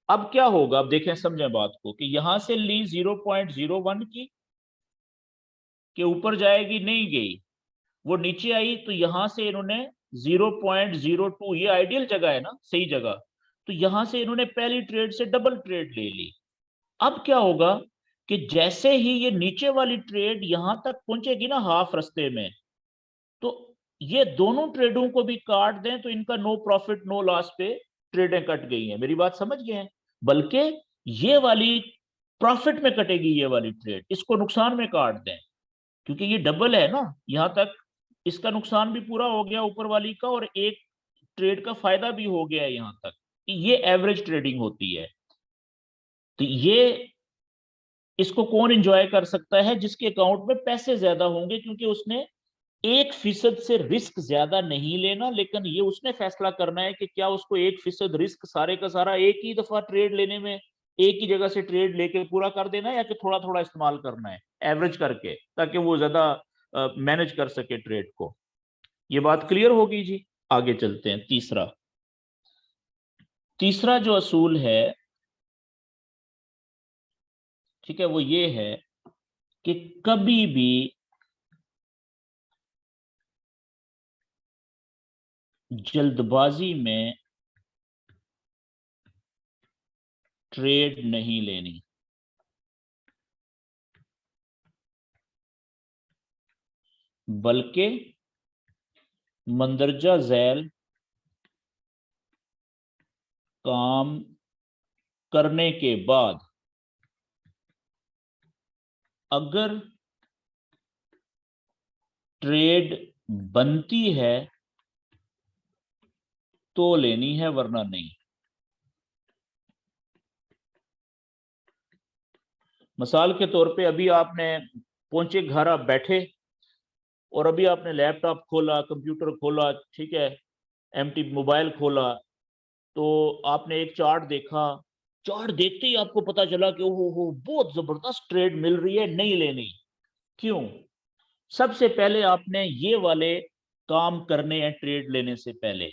अब क्या होगा? अब देखें, समझें बात को, कि यहां से ली 0.01 की, के ऊपर जाएगी, नहीं गई, वो नीचे आई, तो यहां से इन्होंने 0.02, ये आइडियल जगह है ना, सही जगह, तो यहां से इन्होंने पहली ट्रेड से डबल ट्रेड ले ली। अब क्या होगा कि जैसे ही ये नीचे वाली ट्रेड यहां तक पहुंचेगी ना, हाफ रास्ते में, तो ये दोनों ट्रेडों को भी काट दें तो इनका नो प्रॉफिट नो लॉस पे ट्रेडें कट गई हैं। मेरी बात समझ गए हैं? बल्कि ये वाली प्रॉफिट में कटेगी, ये वाली ट्रेड इसको नुकसान में काट दें, क्योंकि ये डबल है ना, यहां तक इसका नुकसान भी पूरा हो गया ऊपर वाली का, और एक ट्रेड का फायदा भी हो गया है यहां तक। ये एवरेज ट्रेडिंग होती है। तो ये इसको कौन एंजॉय कर सकता है? जिसके अकाउंट में पैसे ज्यादा होंगे, क्योंकि उसने 1% से रिस्क ज्यादा नहीं लेना, लेकिन ये उसने फैसला करना है कि क्या उसको 1% रिस्क सारे का सारा एक ही दफा ट्रेड लेने में, एक ही जगह से ट्रेड लेके पूरा कर देना है, या कि थोड़ा थोड़ा इस्तेमाल करना है एवरेज करके, ताकि वो ज्यादा मैनेज कर सके ट्रेड को। ये बात क्लियर होगी जी। आगे चलते हैं। तीसरा तीसरा जो असूल है, ठीक है, वो ये है कि कभी भी जल्दबाजी में ट्रेड नहीं लेनी, बल्कि मंदरजा झैल काम करने के बाद अगर ट्रेड बनती है तो लेनी है, वरना नहीं। मिसाल के तौर पे अभी आपने पहुंचे घर, आप बैठे, और अभी आपने लैपटॉप खोला, कंप्यूटर खोला, ठीक है, एमटी मोबाइल खोला, तो आपने एक चार्ट देखा। चार्ट देखते ही आपको पता चला कि ओहो हो, बहुत जबरदस्त ट्रेड मिल रही है, नहीं लेनी। क्यों? सबसे पहले आपने ये वाले काम करने हैं ट्रेड लेने से पहले,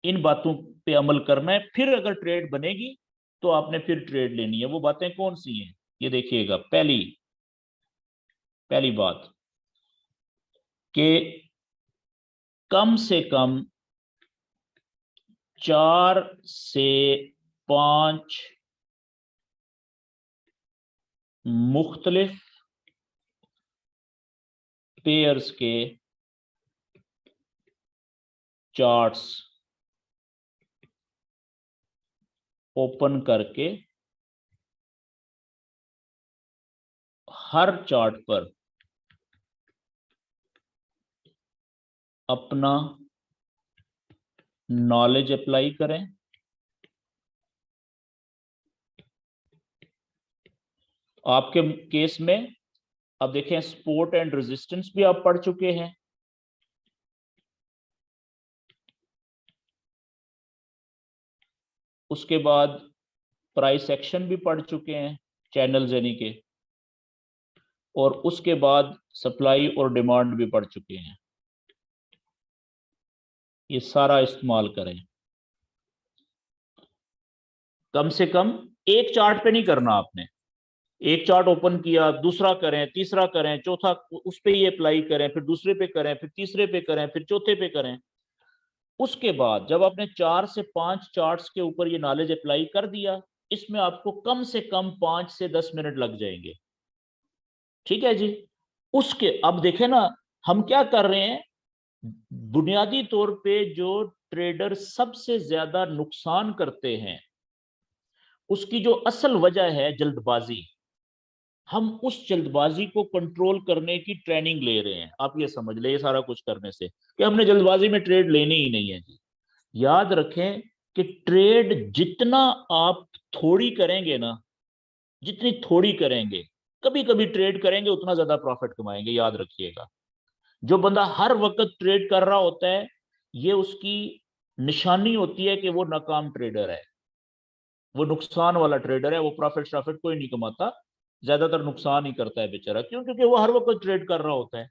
इन बातों पे अमल करना है, फिर अगर ट्रेड बनेगी तो आपने फिर ट्रेड लेनी है। वो बातें कौन सी हैं? ये देखिएगा। पहली पहली बात कि कम से कम 4 से 5 मुख्तलिफ पेयर्स के चार्ट्स ओपन करके हर चार्ट पर अपना नॉलेज अप्लाई करें। आपके केस में अब देखें, सपोर्ट एंड रेजिस्टेंस भी आप पढ़ चुके हैं, उसके बाद प्राइस एक्शन भी पढ़ चुके हैं, चैनल्स यानी के, और उसके बाद सप्लाई और डिमांड भी पढ़ चुके हैं। ये सारा इस्तेमाल करें। कम से कम एक चार्ट पे नहीं करना आपने। एक चार्ट ओपन किया, दूसरा करें, तीसरा करें, चौथा उस पे ये अप्लाई करें, फिर दूसरे पे करें, फिर तीसरे पे करें, फिर चौथे पे करें। उसके बाद जब आपने 4 से 5 चार्ट्स के ऊपर ये नॉलेज अप्लाई कर दिया, इसमें आपको कम से कम 5 से 10 मिनट लग जाएंगे। ठीक है जी। उसके अब देखें ना, हम क्या कर रहे हैं। बुनियादी तौर पे जो ट्रेडर सबसे ज्यादा नुकसान करते हैं, उसकी जो असल वजह है जल्दबाजी, हम उस जल्दबाजी को कंट्रोल करने की ट्रेनिंग ले रहे हैं। आप ये समझ ले, ये सारा कुछ करने से कि हमने जल्दबाजी में ट्रेड लेनी ही नहीं है जी। याद रखें कि ट्रेड जितना आप थोड़ी करेंगे ना, जितनी थोड़ी करेंगे, कभी कभी ट्रेड करेंगे, उतना ज्यादा प्रॉफिट कमाएंगे। याद रखिएगा। जो बंदा हर वक्त ट्रेड कर रहा होता है, ये उसकी निशानी होती है कि वो नाकाम ट्रेडर है, वो नुकसान वाला ट्रेडर है, वो प्रॉफिट शॉफिट कोई नहीं कमाता, ज्यादातर नुकसान ही करता है बेचारा। क्यों? क्योंकि वो हर वक्त ट्रेड कर रहा होता है।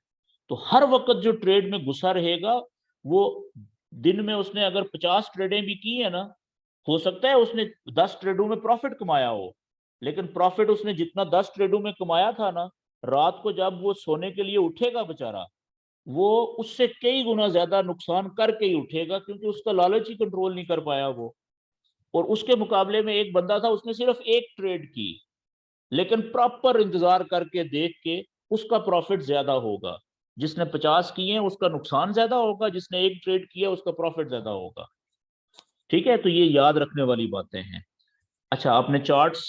तो हर वक्त जो ट्रेड में घुसा रहेगा, वो दिन में उसने अगर 50 ट्रेडें भी की है ना, हो सकता है उसने 10 ट्रेडों में प्रॉफिट कमाया हो, लेकिन प्रॉफिट उसने जितना 10 ट्रेडों में कमाया था ना, रात को जब वो सोने के लिए उठेगा बेचारा, वो उससे कई गुना ज्यादा नुकसान करके ही उठेगा, क्योंकि उसका लालच ही कंट्रोल नहीं कर पाया वो। और उसके मुकाबले में एक बंदा था, उसने सिर्फ एक ट्रेड की, लेकिन प्रॉपर इंतजार करके देख के उसका प्रॉफिट ज्यादा होगा। जिसने 50 किए हैं उसका नुकसान ज्यादा होगा, जिसने एक ट्रेड किया उसका प्रॉफिट ज्यादा होगा। ठीक है, तो ये याद रखने वाली बातें हैं। अच्छा, आपने चार्ट्स,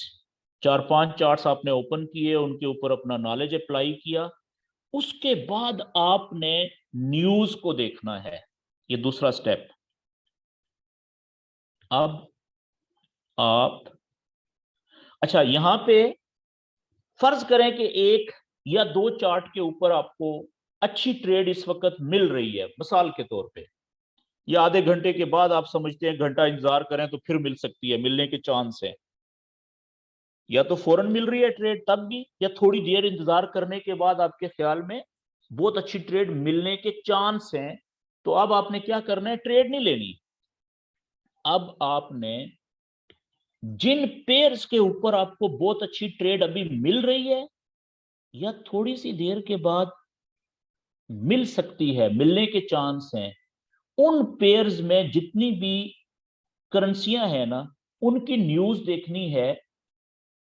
4 5 चार्ट्स आपने ओपन किए, उनके ऊपर अपना नॉलेज अप्लाई किया। उसके बाद आपने न्यूज को देखना है। ये दूसरा स्टेप। अब आप, अच्छा, यहां पे फर्ज करें कि एक या दो चार्ट के ऊपर आपको अच्छी ट्रेड इस वक्त मिल रही है, मिसाल के तौर पे, या आधे घंटे के बाद आप समझते हैं घंटा इंतजार करें तो फिर मिल सकती है, मिलने के चांस है, या तो फौरन मिल रही है ट्रेड तब भी, या थोड़ी देर इंतजार करने के बाद आपके ख्याल में बहुत अच्छी ट्रेड मिलने के चांस हैं, तो अब आपने क्या करना है, ट्रेड नहीं लेनी। अब आपने जिन पेयर्स के ऊपर आपको बहुत अच्छी ट्रेड अभी मिल रही है या थोड़ी सी देर के बाद मिल सकती है, मिलने के चांस हैं, उन पेयर्स में जितनी भी करेंसियां हैं ना, उनकी न्यूज देखनी है।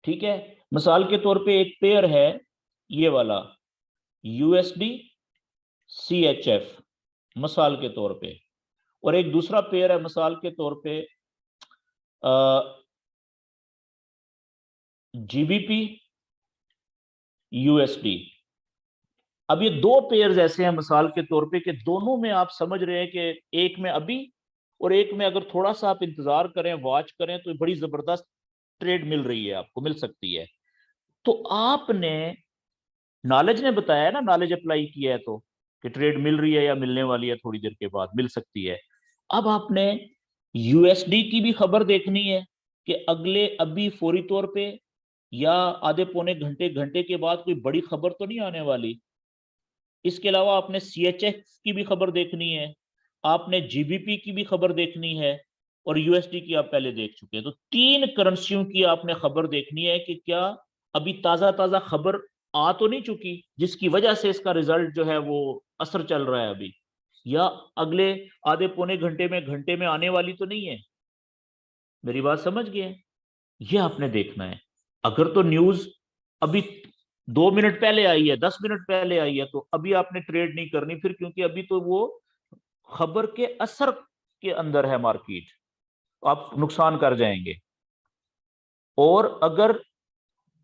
ठीक है, मिसाल के तौर पे एक पेयर है ये वाला यूएसडी सीएचएफ, मिसाल के तौर पे, और एक दूसरा पेयर है मिसाल के तौर पे जीबीपी यूएसडी। अब ये दो पेयर्स ऐसे हैं मिसाल के तौर पे कि दोनों में आप समझ रहे हैं कि एक में अभी और एक में अगर थोड़ा सा आप इंतजार करें, वॉच करें, तो बड़ी जबरदस्त ट्रेड मिल रही है, आपको मिल सकती है। तो आपने, नॉलेज ने बताया है ना, नॉलेज अप्लाई किया है तो, कि ट्रेड मिल रही है या मिलने वाली है, थोड़ी देर के बाद मिल सकती है। अब आपने यूएसडी की भी खबर देखनी है कि अगले अभी फौरी तौर पे या आधे पौने घंटे घंटे के बाद कोई बड़ी खबर तो नहीं आने वाली। इसके अलावा आपने सीएचएफ की भी खबर देखनी है, आपने जीबीपी की भी खबर देखनी है, और यूएसडी की आप पहले देख चुके हैं। तो तीन करेंसियों की आपने खबर देखनी है कि क्या अभी ताजा ताजा खबर आ तो नहीं चुकी जिसकी वजह से इसका रिजल्ट जो है वो असर चल रहा है अभी, या अगले आधे पौने घंटे में आने वाली तो नहीं है। मेरी बात समझ गए? ये आपने देखना है। अगर तो न्यूज अभी 2 मिनट पहले आई है, 10 मिनट पहले आई है, तो अभी आपने ट्रेड नहीं करनी फिर, क्योंकि अभी तो वो खबर के असर के अंदर है मार्केट, आप नुकसान कर जाएंगे। और अगर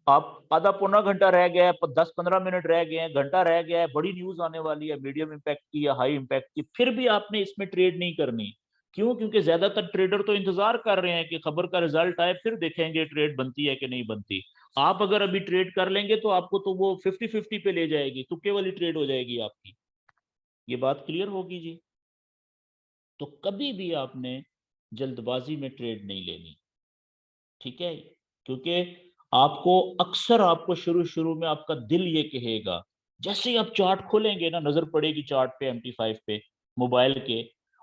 आप आधा पौना घंटा रह गया है, 10-15 मिनट रह गए हैं, घंटा रह गया है, बड़ी न्यूज आने वाली है मीडियम इम्पैक्ट की या हाई इम्पैक्ट की, फिर भी आपने इसमें ट्रेड नहीं करनी। क्यों? क्योंकि ज्यादातर ट्रेडर तो इंतजार कर रहे हैं कि खबर का रिजल्ट आए फिर देखेंगे ट्रेड बनती है कि नहीं बनती। आप अगर अभी ट्रेड कर लेंगे तो आपको तो वो 50-50 पे ले जाएगी, तुक्के वाली ट्रेड हो जाएगी आपकी। ये बात क्लियर होगी जी? तो कभी भी आपने जल्दबाजी में ट्रेड नहीं लेनी, ठीक है? क्योंकि आपको अक्सर, आपको शुरू शुरू में आपका दिल ये कहेगा, जैसे ही आप चार्ट खोलेंगे ना, नजर पड़ेगी चार्ट पे, MT5 पे मोबाइल के,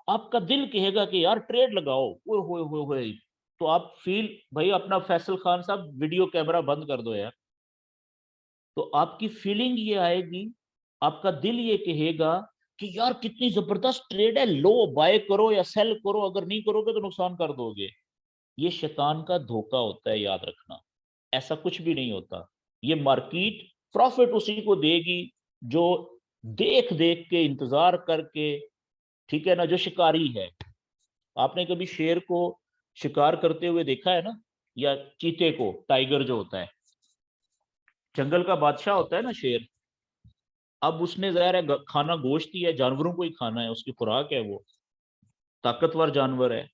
आपका दिल कहेगा कि यार ट्रेड लगाओ, ओए होए होए होए। तो आप फील, भाई अपना फैसल खान साहब वीडियो कैमरा बंद कर दो यार। तो आपकी फीलिंग ये आएगी, आपका दिल ये कहेगा कि यार कितनी जबरदस्त ट्रेड है, लो बाय करो या सेल करो, अगर नहीं करोगे तो नुकसान कर दोगे। ये शैतान का धोखा होता है, याद रखना। ऐसा कुछ भी नहीं होता। ये मार्केट प्रॉफिट उसी को देगी जो देख देख के, इंतजार करके, ठीक है ना, जो शिकारी है। आपने कभी शेर को शिकार करते हुए देखा है ना, या चीते को, टाइगर जो होता है, जंगल का बादशाह होता है ना शेर। अब उसने ज़ाहिर है खाना गोश्त ही है, जानवरों को ही खाना है, उसकी खुराक है, वो ताकतवर जानवर है।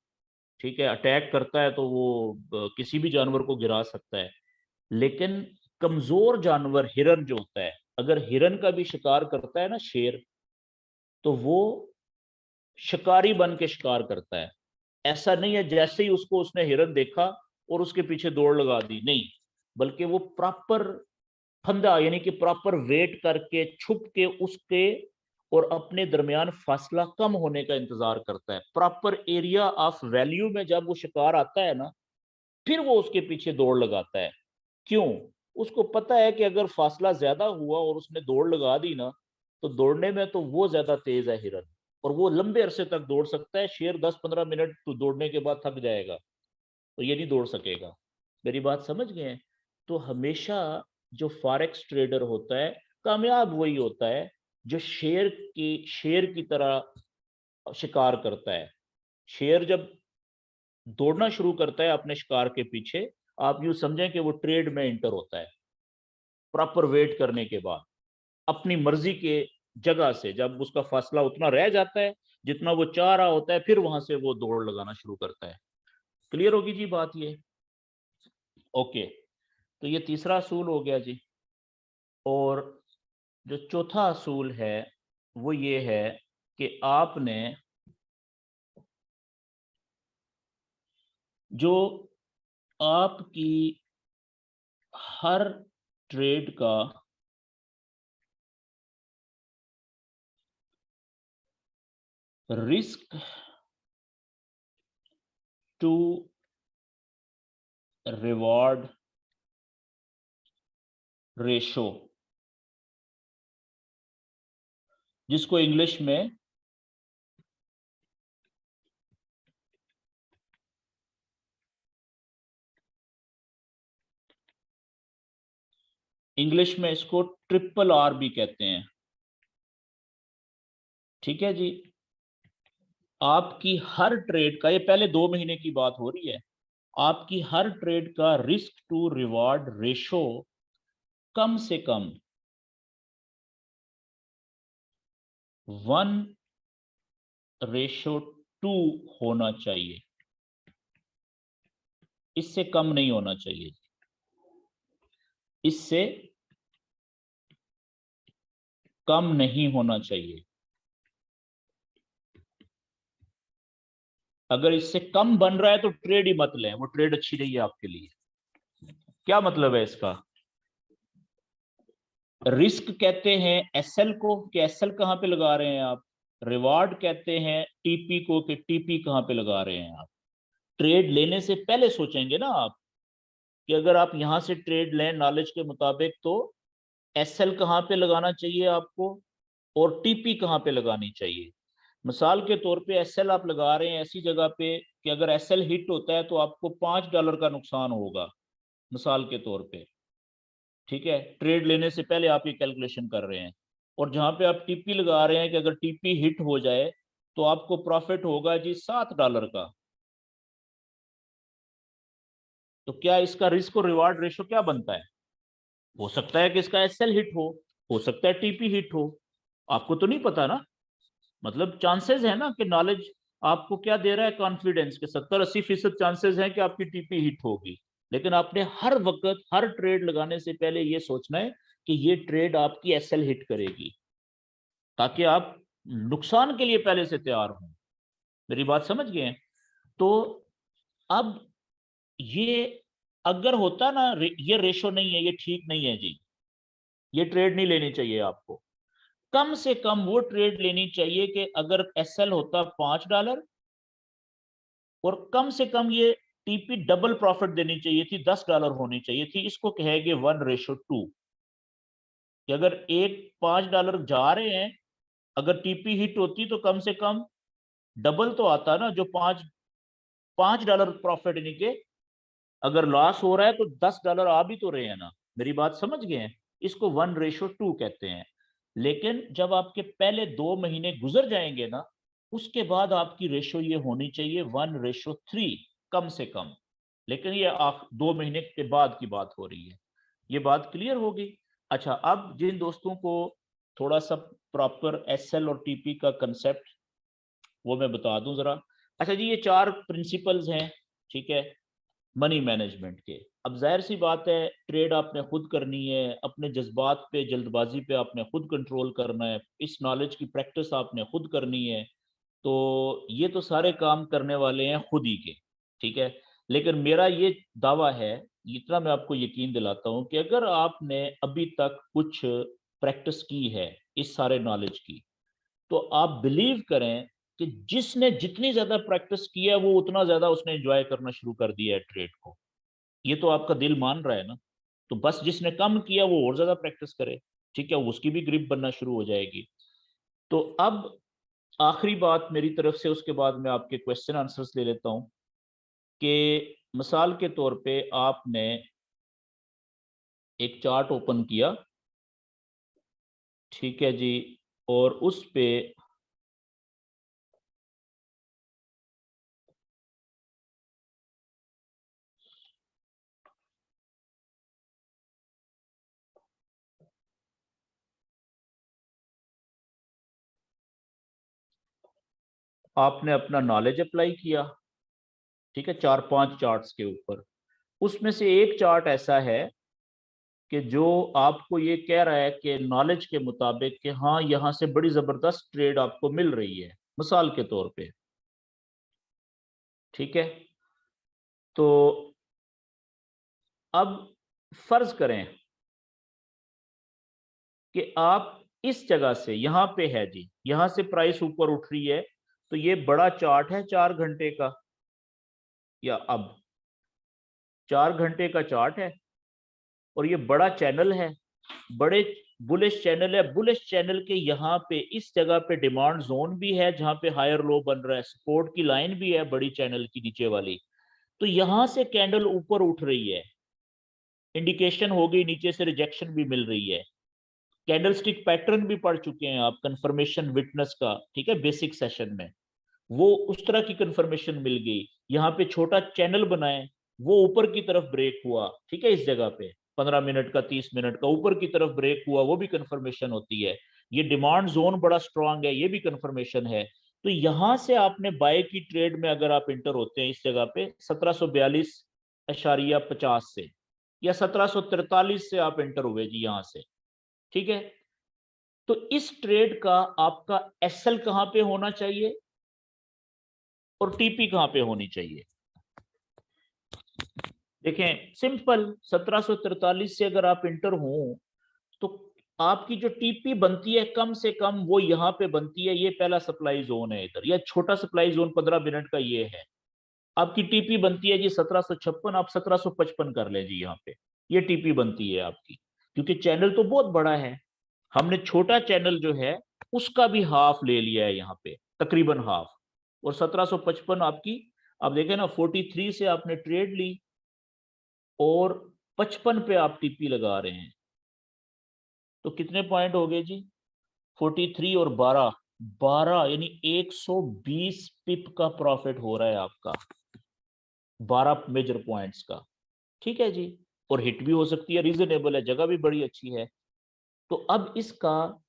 ठीक है, अटैक करता है तो वो किसी भी जानवर को गिरा सकता है। लेकिन कमजोर जानवर हिरन जो होता है, अगर हिरन का भी शिकार करता है ना शेर, तो वो शिकारी बन के शिकार करता है। ऐसा नहीं है जैसे ही उसको, उसने हिरन देखा और उसके पीछे दौड़ लगा दी, नहीं, बल्कि वो प्रॉपर फंदा, यानी कि प्रॉपर वेट करके, छुप के उसके और अपने दरमियान फासला कम होने का इंतजार करता है। प्रॉपर एरिया ऑफ वैल्यू में जब वो शिकार आता है ना, फिर वो उसके पीछे दौड़ लगाता है। क्यों? उसको पता है कि अगर फासला ज्यादा हुआ और उसने दौड़ लगा दी ना, तो दौड़ने में तो वो ज्यादा तेज है हिरन, और वो लंबे अरसे तक दौड़ सकता है। शेर 10-15 मिनट तो दौड़ने के बाद थक जाएगा, तो ये नहीं दौड़ सकेगा। मेरी बात समझ गए हैं? तो हमेशा जो फॉरेक्स ट्रेडर होता है, कामयाब वही होता है जो शेर की तरह शिकार करता है। शेर जब दौड़ना शुरू करता है अपने शिकार के पीछे, आप यूं समझें कि वो ट्रेड में इंटर होता है, प्रॉपर वेट करने के बाद, अपनी मर्जी के जगह से, जब उसका फासला उतना रह जाता है जितना वो चाह रहा होता है, फिर वहां से वो दौड़ लगाना शुरू करता है। क्लियर होगी जी बात ये? ओके। तो ये तीसरा असूल हो गया जी। और जो चौथा असूल है वो ये है कि आपने जो आपकी हर ट्रेड का रिस्क टू रिवॉर्ड रेशो, जिसको इंग्लिश में इसको ट्रिपल आर भी कहते हैं। ठीक है जी। आपकी हर ट्रेड का, ये पहले 2 महीने की बात हो रही है, आपकी हर ट्रेड का रिस्क टू रिवॉर्ड रेशो कम से कम 1:2 होना चाहिए, इससे कम नहीं होना चाहिए, इससे कम नहीं होना चाहिए। अगर इससे कम बन रहा है तो ट्रेड ही मत लें, वो ट्रेड अच्छी नहीं है आपके लिए। क्या मतलब है इसका? रिस्क कहते हैं एसएल को, कि एसएल कहां पे लगा रहे हैं आप। रिवार्ड कहते हैं टीपी को, कि टीपी कहां पे लगा रहे हैं आप। ट्रेड लेने से पहले सोचेंगे ना आप, कि अगर आप यहां से ट्रेड लें नॉलेज के मुताबिक, तो एसएल कहां पे लगाना चाहिए आपको और टीपी कहां पे लगानी चाहिए। मिसाल के तौर पे एसएल आप लगा रहे हैं ऐसी जगह पे कि अगर एसएल हिट होता है तो आपको $5 का नुकसान होगा, मिसाल के तौर पे। ठीक है, ट्रेड लेने से पहले आप ये कैलकुलेशन कर रहे हैं। और जहां पे आप टीपी लगा रहे हैं कि अगर टीपी हिट हो जाए तो आपको प्रॉफिट होगा जी $7 का। तो क्या इसका रिस्क और रिवार्ड रेशो क्या बनता है? हो सकता है कि इसका एसएल हिट हो सकता है टीपी हिट हो। आपको तो नहीं पता ना, मतलब चांसेस है ना कि नॉलेज आपको क्या दे रहा है, कॉन्फिडेंस के 70-80% चांसेस है कि आपकी टीपी हिट होगी। लेकिन आपने हर वक्त हर ट्रेड लगाने से पहले ये सोचना है कि ये ट्रेड आपकी एसएल हिट करेगी, ताकि आप नुकसान के लिए पहले से तैयार हों। मेरी बात समझ गए हैं? तो अब ये अगर होता ना, ये रेशो नहीं है, ये ठीक नहीं है जी, ये ट्रेड नहीं लेनी चाहिए आपको। कम से कम वो ट्रेड लेनी चाहिए कि अगर एसएल होता $5 और कम से कम ये टीपी डबल प्रॉफिट देनी चाहिए थी, $10 होनी चाहिए थी। इसको कहेंगे 1:2, कि अगर एक $5 जा रहे हैं, अगर टीपी हिट होती तो कम से कम डबल तो आता ना, जो $5 प्रॉफिट, यानी कि अगर लॉस हो रहा है तो $10 आ भी तो रहे हैं ना। मेरी बात समझ गए हैं? इसको 1:2 कहते हैं। लेकिन जब आपके पहले 2 महीने गुजर जाएंगे ना, उसके बाद आपकी रेशो ये होनी चाहिए 1:3 कम से कम। लेकिन ये 2 महीने के बाद की बात हो रही है। ये बात क्लियर होगी? अच्छा, अब जिन दोस्तों को थोड़ा सा प्रॉपर एसएल और टीपी का कंसेप्ट वो मैं बता दूं जरा। अच्छा जी, ये 4 प्रिंसिपल्स हैं, ठीक है, मनी मैनेजमेंट के। अब जाहिर सी बात है, ट्रेड आपने खुद करनी है, अपने जज्बात पे, जल्दबाजी पे आपने खुद कंट्रोल करना है, इस नॉलेज की प्रैक्टिस आपने खुद करनी है। तो ये तो सारे काम करने वाले हैं खुद ही के, ठीक है। लेकिन मेरा ये दावा है, इतना मैं आपको यकीन दिलाता हूं, कि अगर आपने अभी तक कुछ प्रैक्टिस की है इस सारे नॉलेज की, तो आप बिलीव करें कि जिसने जितनी ज्यादा प्रैक्टिस की है वो उतना ज्यादा उसने एंजॉय करना शुरू कर दिया है ट्रेड को। ये तो आपका दिल मान रहा है ना। तो बस जिसने कम किया वो और ज्यादा प्रैक्टिस करे, ठीक है, उसकी भी ग्रिप बनना शुरू हो जाएगी। तो अब आखिरी बात मेरी तरफ से, उसके बाद मैं आपके क्वेश्चन आंसर्स ले लेता हूं, कि मिसाल के तौर पे आपने एक चार्ट ओपन किया, ठीक है जी, और उस पे आपने अपना नॉलेज अप्लाई किया, ठीक है, 4-5 चार्ट्स के ऊपर। उसमें से एक चार्ट ऐसा है कि जो आपको ये कह रहा है कि नॉलेज के मुताबिक कि हाँ यहाँ से बड़ी जबरदस्त ट्रेड आपको मिल रही है, मिसाल के तौर पे, ठीक है। तो अब फर्ज करें कि आप इस जगह से, यहां पे है जी, यहां से प्राइस ऊपर उठ रही है, तो ये बड़ा चार्ट है 4 घंटे का, या अब 4 घंटे का चार्ट है, और ये बड़ा चैनल है, बड़े बुलिश चैनल है। बुलिश चैनल के यहाँ पे इस जगह पे डिमांड जोन भी है जहां पे हायर लो बन रहा है, सपोर्ट की लाइन भी है बड़ी चैनल की नीचे वाली। तो यहां से कैंडल ऊपर उठ रही है, इंडिकेशन हो गई, नीचे से रिजेक्शन भी मिल रही है, कैंडलस्टिक पैटर्न भी पढ़ चुके हैं आप, कंफर्मेशन विटनेस का, ठीक है, बेसिक सेशन में। वो उस तरह की कंफर्मेशन मिल गई, यहाँ पे छोटा चैनल बनाए, वो ऊपर की तरफ ब्रेक हुआ, ठीक है, इस जगह पे 15 मिनट का 30 मिनट का ऊपर की तरफ ब्रेक हुआ, वो भी कंफर्मेशन होती है। ये डिमांड जोन बड़ा स्ट्रांग है, ये भी कंफर्मेशन है। तो यहां से आपने बाय की ट्रेड में अगर आप इंटर होते हैं इस जगह पे 1742.50 से, या 1743 से आप इंटर हुए जी यहां से, ठीक है। तो इस ट्रेड का आपका एसएल कहां पे होना चाहिए और टीपी कहां पे होनी चाहिए? देखें सिंपल, 1743 से अगर आप इंटर हो तो आपकी जो टीपी बनती है कम से कम वो यहां पे बनती है, ये पहला सप्लाई जोन है इधर, या छोटा सप्लाई जोन 15 मिनट का ये है। आपकी टीपी बनती है जी 1756, आप 1755 कर ले जी, यहाँ पे ये टीपी बनती है आपकी, क्योंकि चैनल तो बहुत बड़ा है। हमने छोटा चैनल जो है उसका भी हाफ ले लिया है यहाँ पे, तकरीबन हाफ, और 1755 आपकी, अब देखें ना 43 से आपने ट्रेड ली और 55 पे आप टीपी लगा रहे हैं, तो कितने पॉइंट हो गए जी? 43 और 12, 12 यानी 120 पिप का प्रॉफिट हो रहा है आपका, 12 मेजर पॉइंट्स का, ठीक है जी। और हिट भी हो सकती है, रीजनेबल है, जगह भी बड़ी अच्छी है। तो अब इसका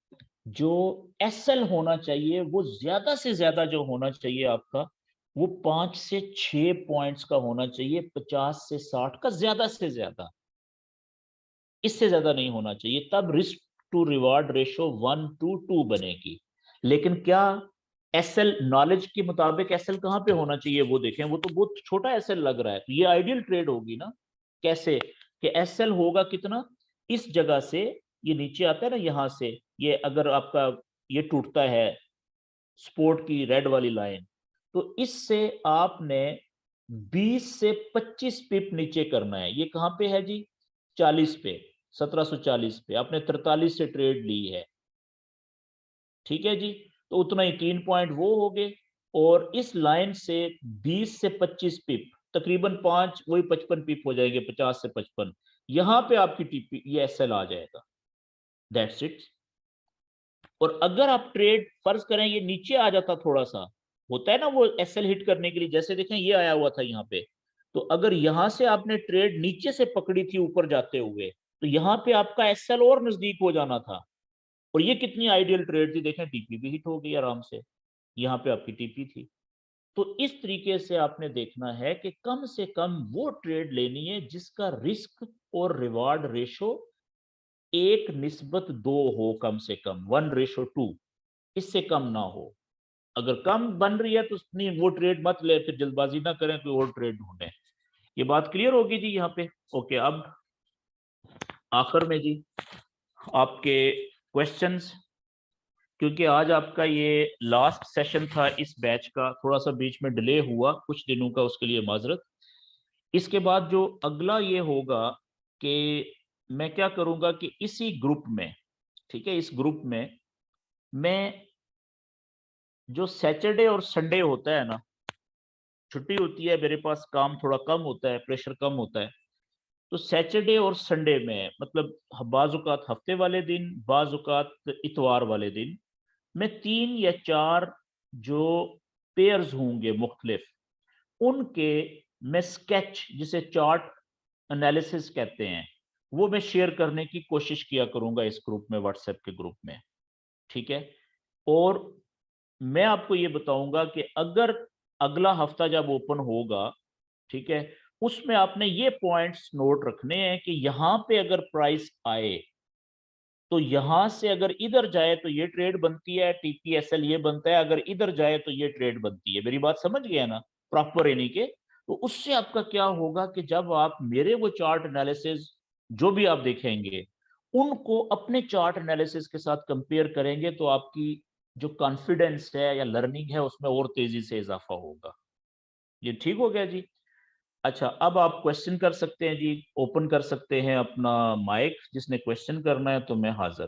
जो एसएल होना चाहिए वो ज्यादा से ज्यादा जो होना चाहिए आपका, वो 5 से 6 पॉइंट्स का होना चाहिए, 50 से 60 का ज्यादा से ज्यादा, इससे ज्यादा नहीं होना चाहिए, तब रिस्क टू रिवार्ड रेशो 1:2 बनेगी। लेकिन क्या एसएल नॉलेज के मुताबिक एसएल कहां पे होना चाहिए वो देखें, वो तो बहुत छोटा एसएल लग रहा है, तो ये आइडियल ट्रेड होगी ना। कैसे कि एसएल होगा कितना, इस जगह से ये नीचे आता है ना, यहां से ये अगर आपका ये टूटता है स्पोर्ट की रेड वाली लाइन, तो इससे आपने 20 से 25 पिप नीचे करना है। ये कहां पे है जी? 40 पे, 1740 पे आपने 43 से ट्रेड ली है, ठीक है जी। तो उतना ही 3 पॉइंट वो हो गए, और इस लाइन से 20 से 25 पिप, तकरीबन 5 वही 55 पिप हो जाएंगे, 50 से 55, यहां पे आपकी टीपी ये एसएल आ जाएगा, दैट्स इट। और अगर आप ट्रेड फर्ज करें ये नीचे आ जाता, थोड़ा सा होता है ना वो एसएल हिट करने के लिए, जैसे देखें ये आया हुआ था यहाँ पे, तो अगर यहां से आपने ट्रेड नीचे से पकड़ी थी ऊपर जाते हुए, तो यहाँ पे आपका एसएल और नजदीक हो जाना था। और ये कितनी आइडियल ट्रेड थी, देखें टीपी भी हिट हो गई आराम से, यहाँ पे आपकी टीपी थी। तो इस तरीके से आपने देखना है कि कम से कम वो ट्रेड लेनी है जिसका रिस्क और रिवार्ड रेशो 1:2 हो, कम से कम 1:2, इससे कम ना हो। अगर कम बन रही है तो उतनी वो ट्रेड मत ले, फिर जल्दबाजी ना करें, कोई और ट्रेड ढूंढें। ये बात क्लियर होगी जी यहाँ पे? ओके, अब आखिर में जी आपके क्वेश्चंस, क्योंकि आज आपका ये लास्ट सेशन था इस बैच का, थोड़ा सा बीच में डिले हुआ कुछ दिनों का, उसके लिए माजरत। इसके बाद जो अगला ये होगा कि मैं क्या करूंगा कि इसी ग्रुप में, ठीक है, इस ग्रुप में मैं जो सैटरडे और संडे होता है ना, छुट्टी होती है मेरे पास, काम थोड़ा कम होता है, प्रेशर कम होता है, तो सैटरडे और संडे में, मतलब बाजुकात हफ्ते वाले दिन, बाजुकात इतवार वाले दिन, मैं 3 या 4 जो पेयर्स होंगे मुख्तलिफ, उनके मैं स्केच, जिसे चार्ट एनालिसिस कहते हैं, वो मैं शेयर करने की कोशिश किया करूंगा इस ग्रुप में, व्हाट्सएप के ग्रुप में, ठीक है। और मैं आपको ये बताऊंगा कि अगर अगला हफ्ता जब ओपन होगा, ठीक है, उसमें आपने ये पॉइंट्स नोट रखने हैं कि यहाँ पे अगर प्राइस आए, तो यहाँ से अगर इधर जाए तो ये ट्रेड बनती है, टीपीएसएल ये बनता है, अगर इधर जाए तो ये ट्रेड बनती है। मेरी बात समझ गए ना? प्रॉपर यानी कि तो उससे आपका क्या होगा कि जब आप मेरे वो चार्ट एनालिसिस जो भी आप देखेंगे, उनको अपने चार्ट एनालिसिस के साथ कंपेयर करेंगे तो आपकी जो कॉन्फिडेंस है या लर्निंग है उसमें और तेजी से इजाफा होगा। ये ठीक हो गया जी? अच्छा, अब आप क्वेश्चन कर सकते हैं जी, ओपन कर सकते हैं अपना माइक, जिसने क्वेश्चन करना है तो मैं हाज़िर।